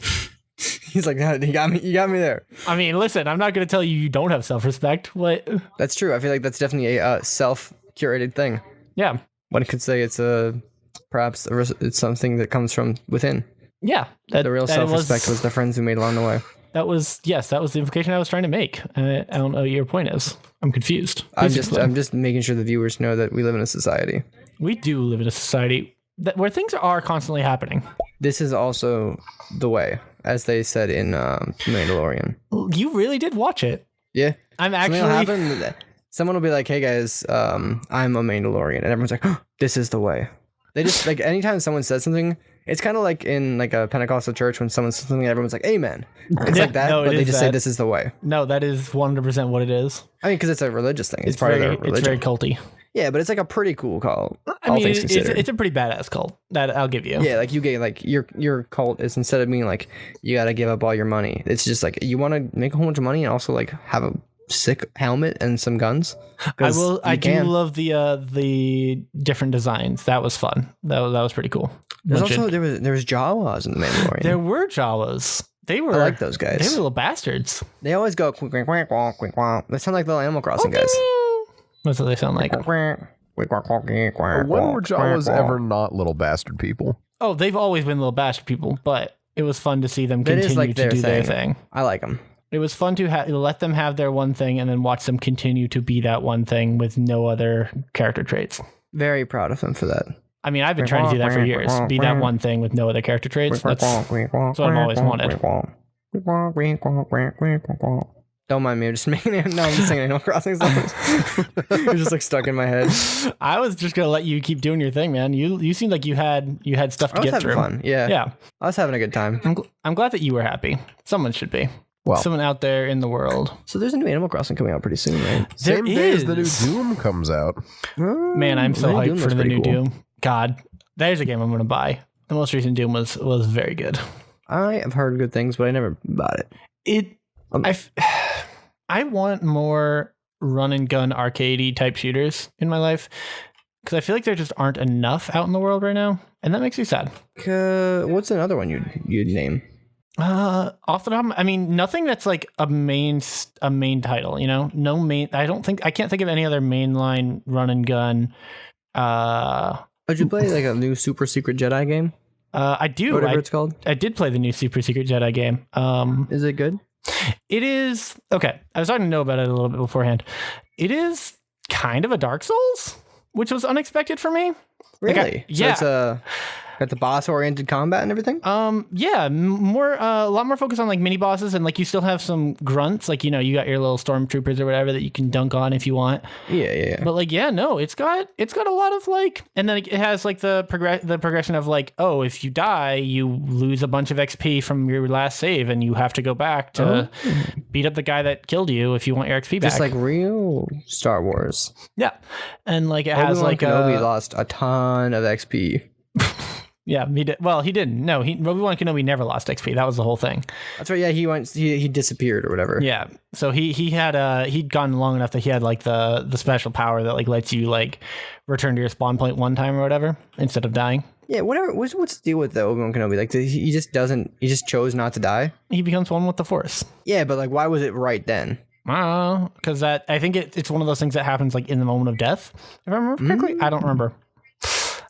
He's like, you got me there. I mean, listen, I'm not going to tell you don't have self-respect. What? That's true. I feel like that's definitely a self-curated thing. Yeah. One could say it's it's something that comes from within. Yeah. The real self-respect was the friends we made along the way. That was the implication I was trying to make. I don't know what your point is. I'm confused. I'm just making sure the viewers know that we live in a society. We do live in a society where things are constantly happening. This is also the way, as they said in Mandalorian. You really did watch it. Yeah. I'm actually. Someone will be like, "Hey guys, I'm a Mandalorian," and everyone's like, oh, "This is the way." They just like anytime someone says something, it's kind of like in like a Pentecostal church when someone says something, everyone's like, "Amen." It's like that, but they just say, "This is the way." No, that is 100% what it is. I mean, because it's a religious thing. It's part of their religion. It's very culty. Yeah, but it's like a pretty cool cult. I mean, it's a pretty badass cult. That I'll give you. Yeah, like you get like your cult is instead of being like you got to give up all your money, it's just like you want to make a whole bunch of money and also like have a sick helmet and some guns. I do love the different designs. That was fun. That was pretty cool. There's also there was Jawas in the Mandalorian. There were Jawas. I like those guys. They were little bastards. They always go quack quack quack quack quack quack. They sound like little Animal Crossing guys. That's what they sound like. When were Jawas ever not little bastard people? Oh, they've always been little bastard people, but it was fun to see them continue to do their thing. I like them. It was fun to let them have their one thing and then watch them continue to be that one thing with no other character traits. Very proud of them for that. I mean, I've been trying to do that for years. Be that one thing with no other character traits. That's what I've always wanted. Don't mind me. I'm just making it. No, I'm just singing Animal Crossing songs. You're just like stuck in my head. I was just gonna let you keep doing your thing, man. You seemed like you had stuff to get through. Fun. Yeah. I was having a good time. I'm glad that you were happy. Someone should be. Well, someone out there in the world. So there's a new Animal Crossing coming out pretty soon, right? Same day as the new Doom comes out. Man, I'm so hyped for the new Doom. God, there's a game I'm gonna buy. The most recent Doom was very good. I have heard good things, but I never bought it. I want more run and gun arcadey type shooters in my life because I feel like there just aren't enough out in the world right now, and that makes me sad. What's another one you'd name? Off the top, I mean, nothing that's like a main title. You know, no main. I can't think of any other mainline run and gun. Did you play like a new Super Secret Jedi game? I do. Whatever it's called. I did play the new Super Secret Jedi game. Is it good? It is okay. I was talking to Noah about it a little bit beforehand. It is kind of a Dark Souls, which was unexpected for me. Really? Yeah. So it's got the boss-oriented combat and everything? Yeah, a lot more focus on like mini bosses, and like you still have some grunts, like, you know, you got your little stormtroopers or whatever that you can dunk on if you want. Yeah. But like, yeah, no, it's got a lot of like, and then it has like the progression of like, oh, if you die, you lose a bunch of XP from your last save, and you have to go back to beat up the guy that killed you if you want your XP back. Just like real Star Wars. Yeah, and like it has like Kenobi lost a ton of XP. Yeah, he did. Well, he didn't. No, Obi-Wan Kenobi never lost XP. That was the whole thing. That's right. Yeah, he disappeared or whatever. Yeah. So he'd gone long enough that he had like the special power that like lets you like return to your spawn point one time or whatever instead of dying. Yeah. Whatever. What's the deal with the Obi-Wan Kenobi? Like he just chose not to die. He becomes one with the Force. Yeah, but like, why was it right then? Because I think it's one of those things that happens like in the moment of death. If I remember correctly, I don't remember.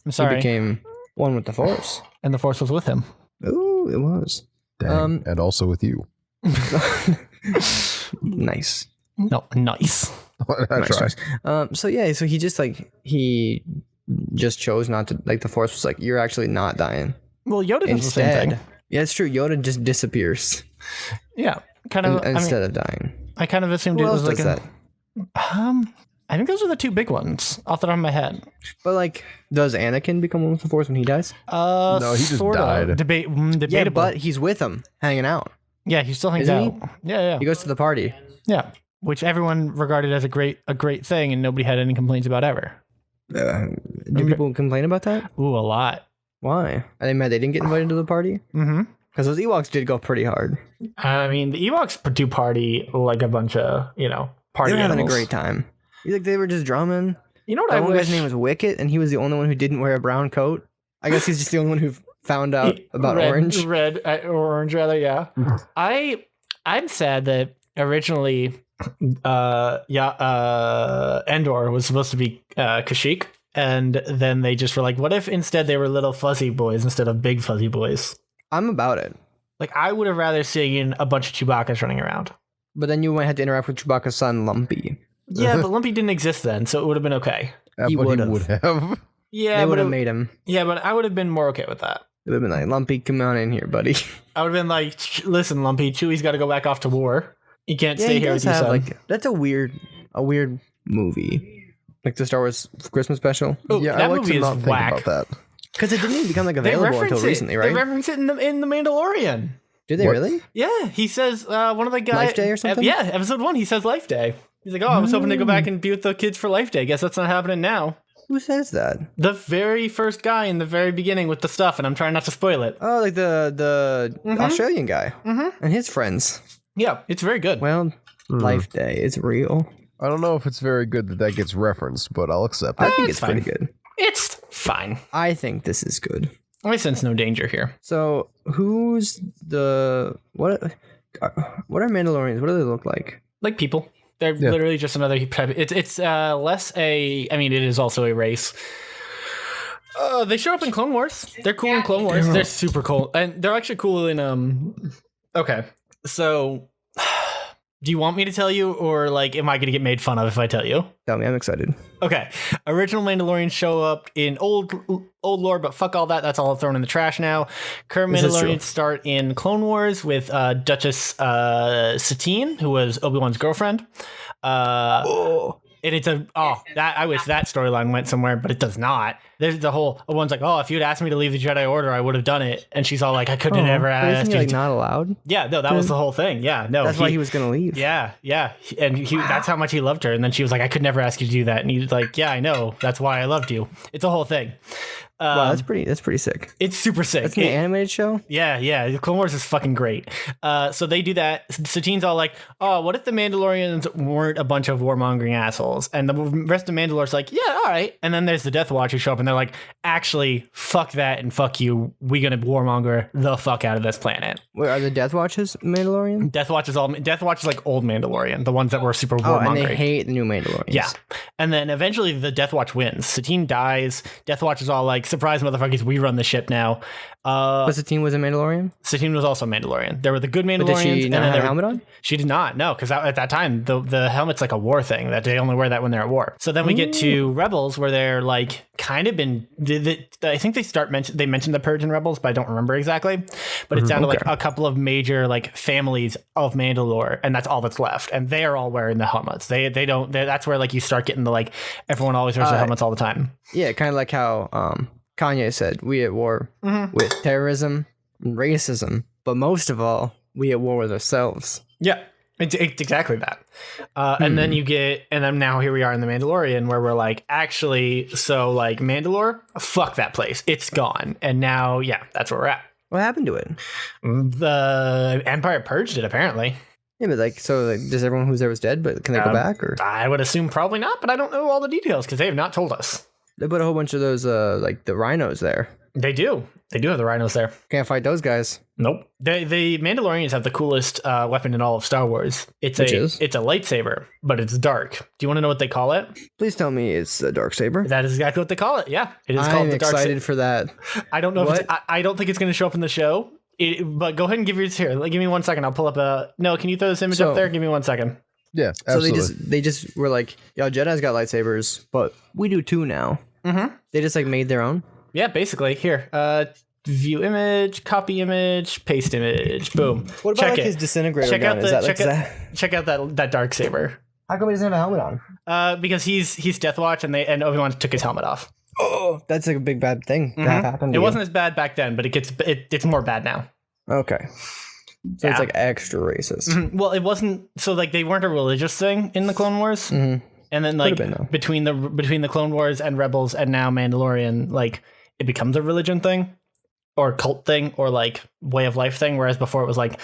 I'm sorry. He became one with the Force, and the Force was with him. Ooh, it was. Dang. And also with you. Nice. No, nice. Nice. So he just chose not to. Like the Force was like, you're actually not dying. Well, Yoda does the same thing. Yeah, it's true. Yoda just disappears. Yeah, kind of. Instead of dying. I kind of assumed Who it was else like does that? I think those are the two big ones off the top of my head. But like, does Anakin become one with the Force when he dies? No, he just died. Debatable. Yeah, but he's with him, hanging out. Yeah, he still hangs Isn't out. Yeah. He goes to the party. Yeah, which everyone regarded as a great thing, and nobody had any complaints about ever. Do people complain about that? Ooh, a lot. Why? Are they mad they didn't get invited to the party? Mm-hmm. Because those Ewoks did go pretty hard. I mean, the Ewoks do party like a bunch of, party They were having animals. a great time. You think they were just drumming? You know what That I one wish? guy's name was Wicket, and he was the only one who didn't wear a brown coat. I guess he's just the only one who found out about orange. Orange, rather, yeah. I'm sad that originally, Endor was supposed to be Kashyyyk, and then they just were like, what if instead they were little fuzzy boys instead of big fuzzy boys? I'm about it. Like, I would have rather seen a bunch of Chewbacca's running around. But then you might have to interact with Chewbacca's son, Lumpy. Yeah, but Lumpy didn't exist then, so it would have been okay. He But would've. he would have. Yeah, They but would have made him. Yeah, but I would have been more okay with that. It would have been like, Lumpy, come on in here, buddy. I would have been like, listen, Lumpy, Chewie's got to go back off to war. You can't stay here with your son. That's a weird movie. Like the Star Wars Christmas special. Oh, Yeah, I that like movie to is not think whack. about that. Because it didn't even become like They available reference until it. recently, right? They reference it in the Mandalorian. Did they What? really? Yeah, he says one of the guys. Life Day or something? Yeah, episode 1. He says Life Day. He's like, oh, I was hoping to go back and be with the kids for Life Day. Guess that's not happening now. Who says that? The very first guy in the very beginning with the stuff, and I'm trying not to spoil it. Oh, like the Australian guy and his friends. Yeah, it's very good. Well, Life Day is real. I don't know if it's very good that gets referenced, but I'll accept I it. think it's it's pretty fine. good. It's fine. I think this is good. I sense no danger here. So, who's the what are Mandalorians? What do they look like? Like people. They're literally just another type. It's less a. I mean, it is also a race. They show up in Clone Wars. They're cool in Clone Wars. They're super cool, and they're actually cool in Okay, so do you want me to tell you, or like, am I going to get made fun of if I tell you? Tell me, I'm excited. Okay, original Mandalorians show up in old lore, but fuck all that. That's all thrown in the trash now. Current This is true. Mandalorians start in Clone Wars with Duchess Satine, who was Obi-Wan's girlfriend. And it's I wish that storyline went somewhere, but it does not. There's the whole one's like, oh, if you'd asked me to leave the Jedi Order, I would have done it. And she's all like, I couldn't have never asked Isn't you. he, like, not allowed? Yeah, no, that was the whole thing. Yeah, no. That's why he was gonna leave. Yeah, and that's how much he loved her. And then she was like, I could never ask you to do that. And he's like, yeah, I know. That's why I loved you. It's a whole thing. Wow, that's pretty sick. It's super sick. That's an animated show? Yeah. Clone Wars is fucking great. So they do that. Satine's all like, oh, what if the Mandalorians weren't a bunch of warmongering assholes? And the rest of Mandalore's like, yeah, all right. And then there's the Death Watch who show up and they're like, actually, fuck that and fuck you. We gonna warmonger the fuck out of this planet. Wait, are the Death Watches Mandalorian? Death Watch is like old Mandalorian, the ones that were super warmongering. And they hate the new Mandalorians. Yeah. And then eventually the Death Watch wins. Satine dies. Death Watch is all like, surprise motherfuckers, we run the ship now. But Satine was a Mandalorian? Satine was also a Mandalorian. There were the good Mandalorians. But did she not have a helmet on? She did not, no, because at that time, the helmet's like a war thing, that they only wear that when they're at war. So then we get to Rebels, where they're like kind of been, I think they mentioned the Purge in Rebels, but I don't remember exactly. But it's down to like a couple of major like families of Mandalore, and that's all that's left. And they are all wearing the helmets. That's where like you start getting the like, everyone always wears their helmets all the time. Yeah, kind of like how Kanye said, we at war with terrorism and racism, but most of all, we at war with ourselves. Yeah, it's exactly that. And then and then now here we are in The Mandalorian, where we're like, actually, so like Mandalore, fuck that place. It's gone. And now, yeah, that's where we're at. What happened to it? The Empire purged it, apparently. Yeah, but like, so like, does everyone who's there was dead, but can they go back? Or I would assume probably not, but I don't know all the details because they have not told us. They put a whole bunch of those, like the rhinos there. They do. They do have the rhinos there. Can't fight those guys. Nope. The Mandalorians have the coolest weapon in all of Star Wars. It's a lightsaber, but it's dark. Do you want to know what they call it? Please tell me it's a dark saber. That is exactly what they call it. Yeah, it is called the dark saber. I'm excited for that. I don't know. I don't think it's going to show up in the show. But go ahead and give yours here. Like, give me 1 second. I'll pull up a. No, can you throw this image up there? Give me 1 second. Yeah, absolutely. So they just were like, yo, Jedi's got lightsabers, but we do too now. Mm-hmm. They just like made their own. Yeah, basically. Here, view image, copy image, paste image. Boom. What about his disintegrator gun? Check out that dark saber. How come he doesn't have a helmet on? Because he's Death Watch, and Obi-Wan took his helmet off. Oh, that's like a big bad thing to have happen. It wasn't as bad back then, but it's more bad now. Okay. So it's like extra racist. Mm-hmm. Well, it wasn't. So like they weren't a religious thing in the Clone Wars. Mm-hmm. And then like between the Clone Wars and Rebels and now Mandalorian, like it becomes a religion thing or cult thing or like way of life thing. Whereas before it was like,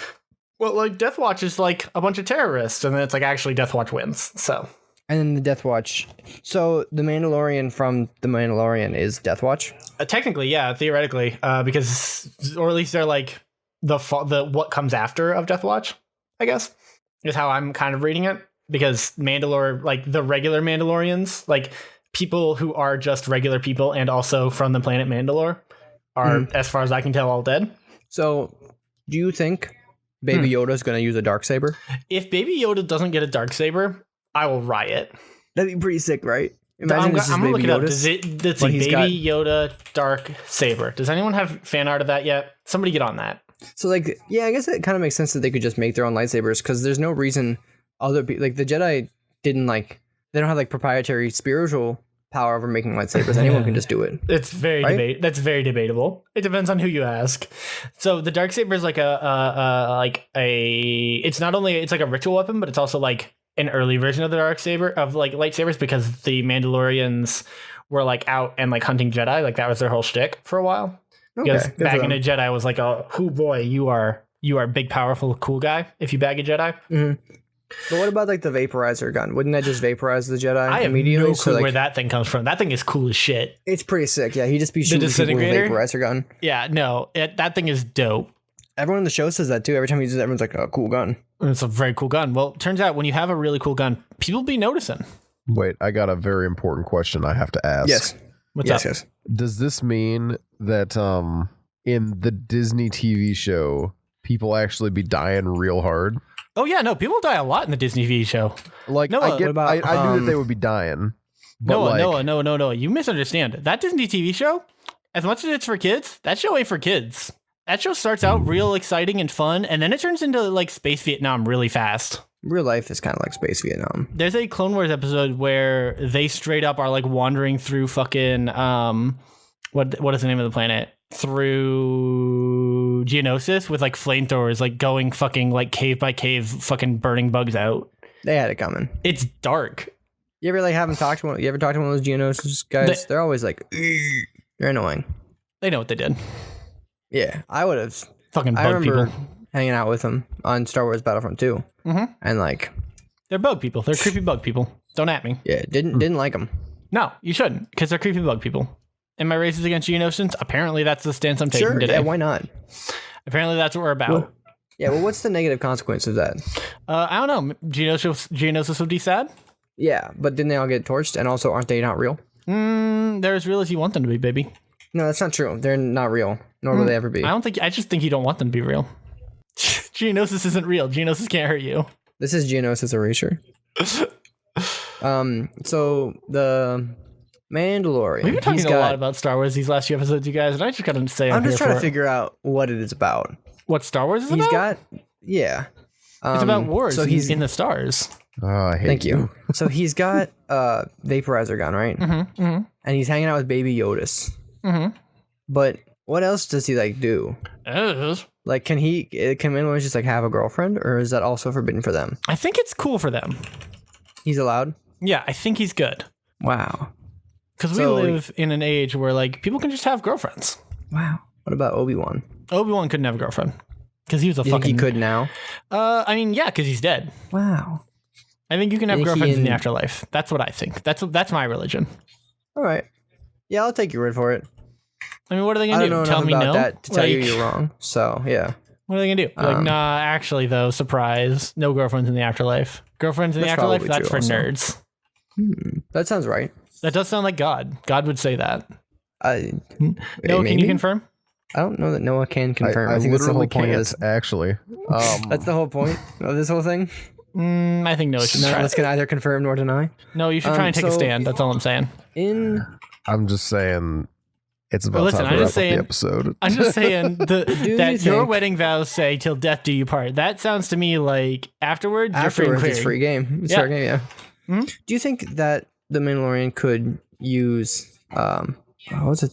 well, like Death Watch is like a bunch of terrorists, and then it's like actually Death Watch wins. So. And then the Death Watch. So the Mandalorian from the Mandalorian is Death Watch. Technically, yeah, theoretically, because or at least they're like the what comes after of Death Watch, I guess, is how I'm kind of reading it. Because Mandalore, like the regular Mandalorians, like people who are just regular people and also from the planet Mandalore are, as far as I can tell, all dead. So do you think Baby Yoda is going to use a darksaber? If Baby Yoda doesn't get a darksaber, I will riot. That'd be pretty sick, right? I'm going to look it up. Let's see, Baby Yoda dark saber. Does anyone have fan art of that yet? Somebody get on that. So like, yeah, I guess it kind of makes sense that they could just make their own lightsabers because there's no reason other people, like the Jedi didn't like, they don't have like proprietary spiritual power over making lightsabers. Anyone can just do it. It's that's very debatable. It depends on who you ask. So the darksaber is like it's not only, it's like a ritual weapon, but it's also like an early version of the darksaber of like lightsabers because the Mandalorians were like out and like hunting Jedi. Like that was their whole shtick for a while. Because bagging a Jedi was like, oh boy, you are a big, powerful, cool guy if you bag a Jedi. Mm-hmm. But what about like the vaporizer gun? Wouldn't that just vaporize the Jedi I immediately? have no clue where that thing comes from. That thing is cool as shit. It's pretty sick. Yeah, he just be shooting people with a vaporizer gun. Yeah, no, that thing is dope. Everyone in the show says that too. Every time he uses it, everyone's like, oh, cool gun. It's a very cool gun. Well, it turns out when you have a really cool gun, people be noticing. Wait, I got a very important question I have to ask. Yes. What's up? Yes. Does this mean that in the Disney TV show, people actually be dying real hard? Oh yeah, no, people die a lot in the Disney TV show. Like Noah, I knew that they would be dying. No, you misunderstand. That Disney TV show, as much as it's for kids, that show ain't for kids. That show starts out real exciting and fun, and then it turns into like space Vietnam really fast. real life is kind of like space Vietnam. There's a Clone Wars episode where they straight up are like wandering through fucking what is the name of the planet? Through Geonosis with like flamethrowers, like going fucking like cave by cave, fucking burning bugs out. They had it coming. It's dark. You ever like haven't talked to one? You ever talked to one of those Geonosis guys? They're always like, they're annoying. They know what they did. Yeah, I would have. Fucking bug I remember people. hanging out with them on Star Wars Battlefront 2. And like, they're bug people. They're creepy bug people. Don't at me. Yeah, didn't like them. No, you shouldn't, because they're creepy bug people. Am I racist against Geonosians? Apparently, that's the stance I'm taking today. Yeah, why not? Apparently, that's what we're about. Well, yeah, well, what's the negative consequence of that? I don't know. Geonosis would be sad. Yeah, but didn't they all get torched? And also, aren't they not real? They're as real as you want them to be, baby. No, that's not true. They're not real, nor will they ever be. I just think you don't want them to be real. Geonosis isn't real. Geonosis can't hurt you. This is Geonosis erasure. So the Mandalorian. We've been talking a lot about Star Wars these last few episodes, you guys, and I just gotta say I'm just trying to figure out what it is about. What Star Wars is about? He's got, yeah. It's about wars. So he's in the stars. Oh, I hate Thank you. So he's got a vaporizer gun, right? And he's hanging out with Baby Yoda. But what else does he like do? Like, can Mandalorians just like have a girlfriend, or is that also forbidden for them? I think it's cool for them. He's allowed? Yeah, I think he's good. Wow. Because we live in an age where like people can just have girlfriends. Wow. What about Obi-Wan? Obi-Wan couldn't have a girlfriend because he was a You fucking. think he could now? I mean, yeah, because he's dead. Wow. I think you can have girlfriends in the afterlife. That's what I think. That's my religion. All right. Yeah, I'll take your word for it. I mean, what are they gonna do? Tell me no? That to tell you you're wrong. So yeah. What are they gonna do? Like, nah, actually though, surprise, no girlfriends in the afterlife. Girlfriends in the afterlife, that's for nerds. That sounds right. That does sound like God. God would say that. Noah, can you confirm? I don't know that Noah can confirm. I think that's the whole point can't, of this. Actually. That's the whole point of this whole thing? I think Noah should None try. of us can either confirm nor deny. No, you should try and take a stand. That's all I'm saying. I'm just saying it's about time to wrap up the episode. I'm just saying that your wedding vows say till death do you part. That sounds to me like afterwards you're free and clear. It's free game. It's fair game, yeah. Do you think that the Mandalorian could use what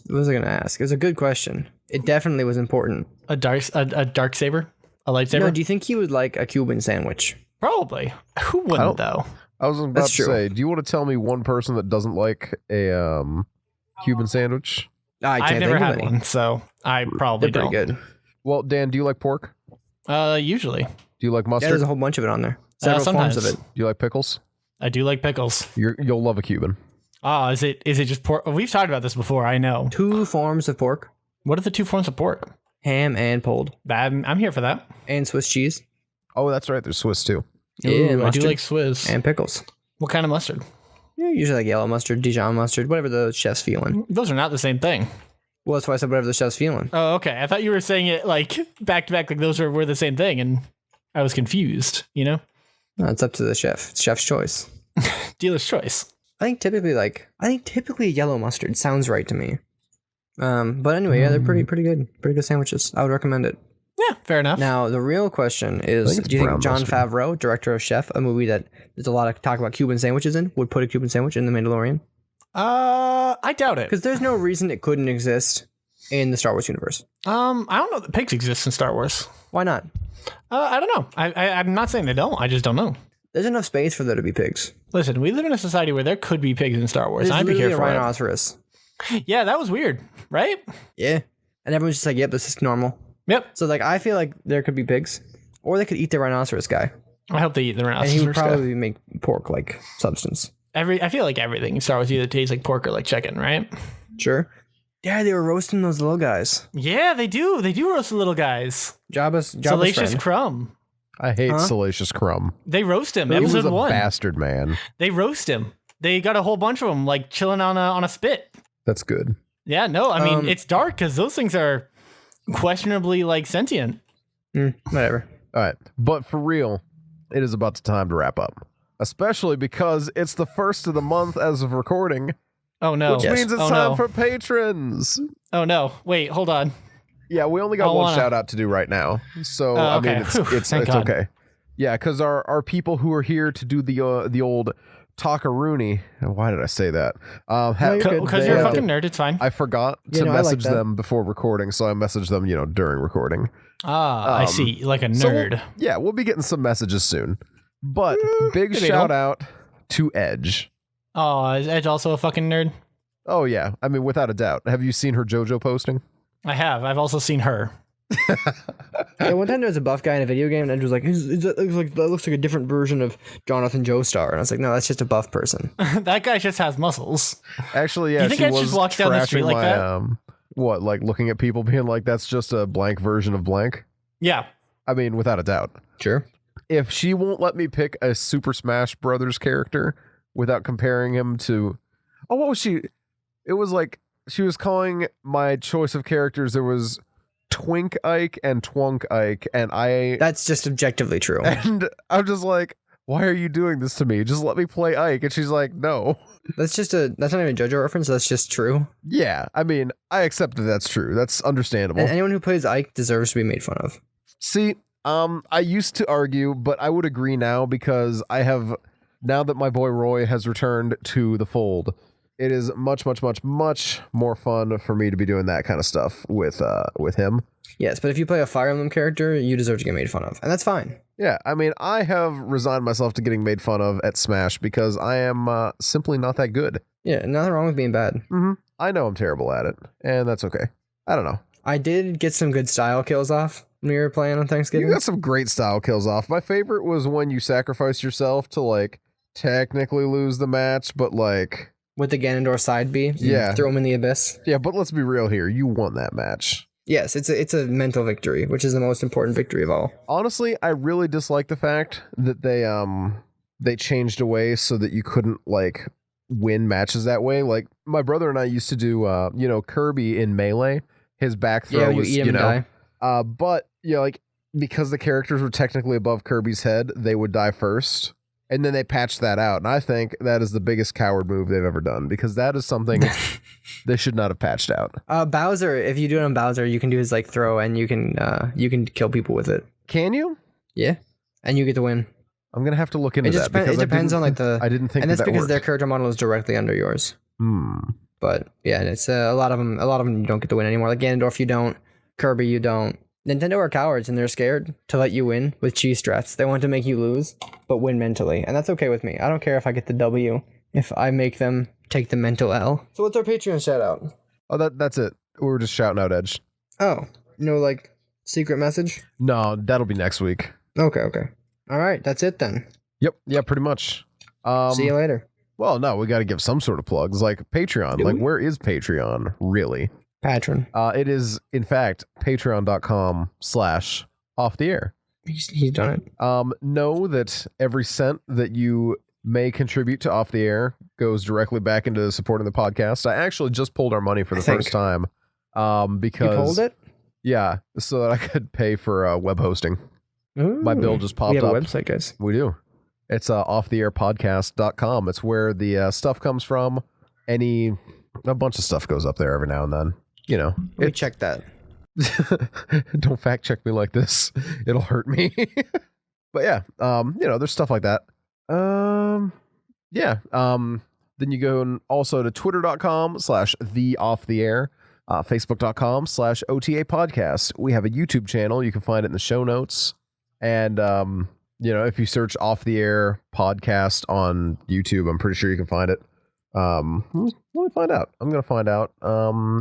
was I gonna ask? It was a good question. It definitely was important. A dark saber? A lightsaber? No, do you think he would like a Cuban sandwich? Probably. Who wouldn't though? I was about to say, do you want to tell me one person that doesn't like a Cuban sandwich? I've never had one, so I probably don't. They're pretty good. Well, Dan, do you like pork? Usually. Do you like mustard? Yeah, there's a whole bunch of it on there. Several forms of it. Do you like pickles? I do like pickles. You'll love a Cuban. Is it just pork? We've talked about this before, I know. 2 forms of pork. What are the 2 forms of pork? Ham and pulled. I'm here for that. And Swiss cheese. Oh, that's right. There's Swiss too. Yeah, I do like Swiss. And pickles. What kind of mustard? Yeah, usually like yellow mustard, Dijon mustard, whatever the chef's feeling. Those are not the same thing. Well, that's why I said whatever the chef's feeling. Oh, okay. I thought you were saying it like back to back, like those were the same thing, and I was confused, you know? No, it's up to the chef. It's chef's choice. Dealer's choice. I think typically yellow mustard sounds right to me. But anyway, yeah, they're pretty good. Pretty good sandwiches. I would recommend it. Yeah, fair enough. Now, the real question is, do you think Jon Favreau, director of Chef, a movie that there's a lot of talk about Cuban sandwiches in, would put a Cuban sandwich in The Mandalorian? I doubt it. Because there's no reason it couldn't exist in the Star Wars universe. I don't know that pigs exist in Star Wars. Why not? I don't know. I'm not saying they don't. I just don't know. There's enough space for there to be pigs. Listen, we live in a society where there could be pigs in Star Wars. There's I'd be here for a rhinoceros. Yeah, that was weird, right? Yeah. And everyone's just like, yep, this is normal. Yep. So like, I feel like there could be pigs, or they could eat the rhinoceros guy. I hope they eat the rhinoceros. And he would probably make pork like substance. I feel like everything in Star Wars either tastes like pork or like chicken, right? Sure. Yeah, they were roasting those little guys. Yeah, they do. They do roast the little guys. Jabba's Salacious friend. Crumb. I hate Salacious Crumb. They roast him. He was Episode a 1. bastard, man. They roast him. They got a whole bunch of them like chilling on a spit. That's good. Yeah, no, I mean it's dark because those things are questionably like sentient. Whatever. All right, but for real, it is about the time to wrap up. Especially because it's the first of the month as of recording. Oh no! Which means it's time for patrons. Oh no! Wait, hold on. Yeah, we only got one shout out to do right now, so I mean it's okay. Yeah, because our people who are here to do the old Talkaroonie. Why did I say that? Because you're a fucking nerd. It's fine. I forgot to message them before recording, so I messaged them, during recording. I see. Like a nerd. So we'll be getting some messages soon. But big shout out to Edge. Oh, is Edge also a fucking nerd? Oh, yeah. I mean, without a doubt. Have you seen her JoJo posting? I have. I've also seen her. Yeah, one time there was a buff guy in a video game, and Edge was like, that looks like a different version of Jonathan Joestar. And I was like, no, that's just a buff person. That guy just has muscles. Actually, yeah. You think Edge just walks down the street like that? What, like looking at people being like, that's just a blank version of blank? Yeah. I mean, without a doubt. Sure. If she won't let me pick a Super Smash Brothers character without comparing him to... Oh, what was she? It was like, she was calling my choice of characters, there was Twink Ike and Twunk Ike, and That's just objectively true. And I'm just like, why are you doing this to me? Just let me play Ike. And she's like, no. That's not even a JoJo reference, that's just true. Yeah, I mean, I accept that that's true. That's understandable. And anyone who plays Ike deserves to be made fun of. See, I used to argue, but I would agree now because now that my boy Roy has returned to the fold, it is much, much, much, much more fun for me to be doing that kind of stuff with him. Yes, but if you play a Fire Emblem character, you deserve to get made fun of, and that's fine. Yeah, I mean, I have resigned myself to getting made fun of at Smash because I am simply not that good. Yeah, nothing wrong with being bad. Mm-hmm. I know I'm terrible at it, and that's okay. I don't know. I did get some good style kills off when we were playing on Thanksgiving. You got some great style kills off. My favorite was when you sacrificed yourself to, like, technically lose the match, but, like... With the Ganondorf side B? Yeah. Throw him in the abyss? Yeah, but let's be real here. You won that match. Yes, it's a mental victory, which is the most important victory of all. Honestly, I really dislike the fact that they changed a way so that you couldn't, like, win matches that way. Like, my brother and I used to do, Kirby in Melee. His back throw was, eat him and die. But, like, because the characters were technically above Kirby's head, they would die first. And then they patched that out. And I think that is the biggest coward move they've ever done because that is something they should not have patched out. Bowser, if you do it on Bowser, you can do his like throw and you can kill people with it. Can you? Yeah. And you get to win. I'm going to have to look into that. It depends on like I didn't think and that's because worked. their character model is directly under yours. But yeah, and it's a lot of them you don't get to win anymore. Like Ganondorf, you don't. Kirby, you don't. Nintendo are cowards and they're scared to let you win with cheese strats. They want to make you lose, but win mentally. And that's okay with me. I don't care if I get the W if I make them take the mental L. So what's our Patreon shout out? Oh, that's it. We were just shouting out Edge. Oh, no, like secret message? No, that'll be next week. Okay. All right, that's it then. Yep. Yeah, pretty much. See you later. Well, no, we got to give some sort of plugs like Patreon. Like, where is Patreon really? Patron. It is, in fact, patreon.com/offtheair. He's done it. Know that every cent that you may contribute to Off the Air goes directly back into supporting the podcast. I actually just pulled our money for the first time. Because you pulled it? Yeah, so that I could pay for web hosting. Ooh, my bill just popped up. We have a website, guys. We do. It's offtheairpodcast.com. It's where the stuff comes from. A bunch of stuff goes up there every now and then. We check that. Don't fact check me like this. It'll hurt me. But yeah, there's stuff like that. Then you go also to twitter.com/theofftheair, facebook.com/OTA podcast. We have a YouTube channel. You can find it in the show notes. And, if you search Off the Air podcast on YouTube, I'm pretty sure you can find it. Let me find out. I'm going to find out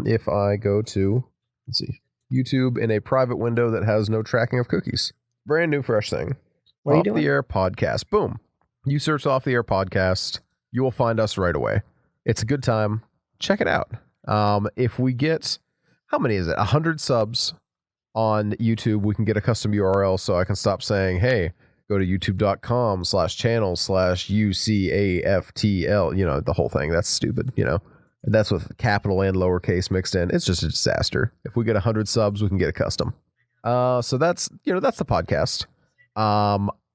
if I go to, let's see, YouTube in a private window that has no tracking of cookies. Brand new, fresh thing. What are you Off doing? the Air podcast. Boom. You search Off the Air podcast, you will find us right away. It's a good time. Check it out. If we get, how many is it? 100 subs on YouTube, we can get a custom URL so I can stop saying, hey, go to youtube.com/channel/UCAFTL, the whole thing. That's stupid, And that's with capital and lowercase mixed in. It's just a disaster. If we get 100 subs, we can get a custom. So that's the podcast.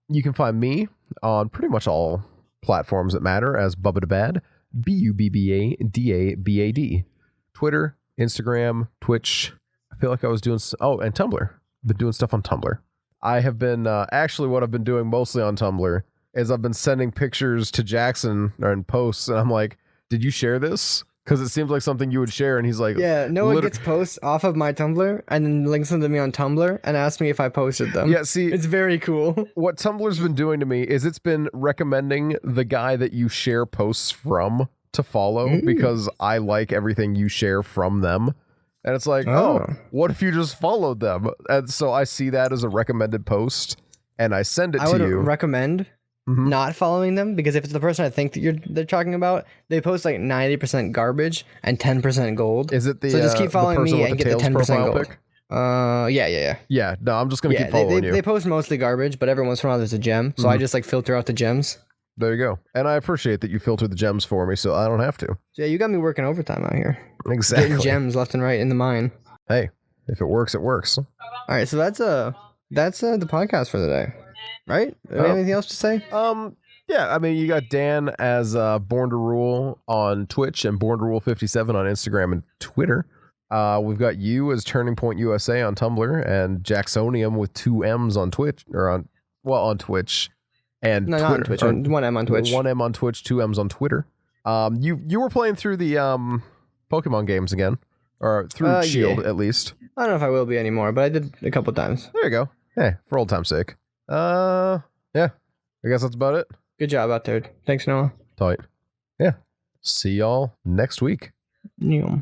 You can find me on pretty much all platforms that matter as Bubba Da Bad, BUBBADABAD. Twitter, Instagram, Twitch. I feel like I was doing, and Tumblr. Been doing stuff on Tumblr. I have been actually what I've been doing mostly on Tumblr is I've been sending pictures to Jackson or in posts, and I'm like, "Did you share this?" Because it seems like something you would share, and he's like, "Yeah, Noah gets posts off of my Tumblr and then links them to me on Tumblr and asks me if I posted them." Yeah, see, it's very cool. What Tumblr's been doing to me is it's been recommending the guy that you share posts from to follow because I like everything you share from them. And it's like, oh, what if you just followed them? And so I see that as a recommended post, and I send it to you. I would recommend not following them, because if it's the person I think that they're talking about, they post like 90% garbage and 10% gold. Is it the so just keep following me and get the 10% gold? Pic? Yeah. Yeah, no, I'm just gonna keep following you. They post mostly garbage, but every once in a while there's a gem, so I just like filter out the gems. There you go. And I appreciate that you filter the gems for me, so I don't have to. So yeah, you got me working overtime out here. Exactly. Getting gems left and right in the mine. Hey, if it works, it works. All right, so that's the podcast for the day, right? Anything else to say? Yeah, I mean, you got Dan as Born to Rule on Twitch and Born to Rule 57 on Instagram and Twitter. We've got you as Turning Point USA on Tumblr, and Jacksonium with 2 M's on Twitch, or on Twitch. And no, Twitter, not on Twitch. 1 M on Twitch. 1 M on Twitch, 2 M's on Twitter. You were playing through the Pokemon games again, or through Shield at least. I don't know if I will be anymore, but I did a couple times. There you go. Hey, for old time's sake. Yeah, I guess that's about it. Good job out there. Thanks, Noah. Tight. Yeah. See y'all next week. Yeah.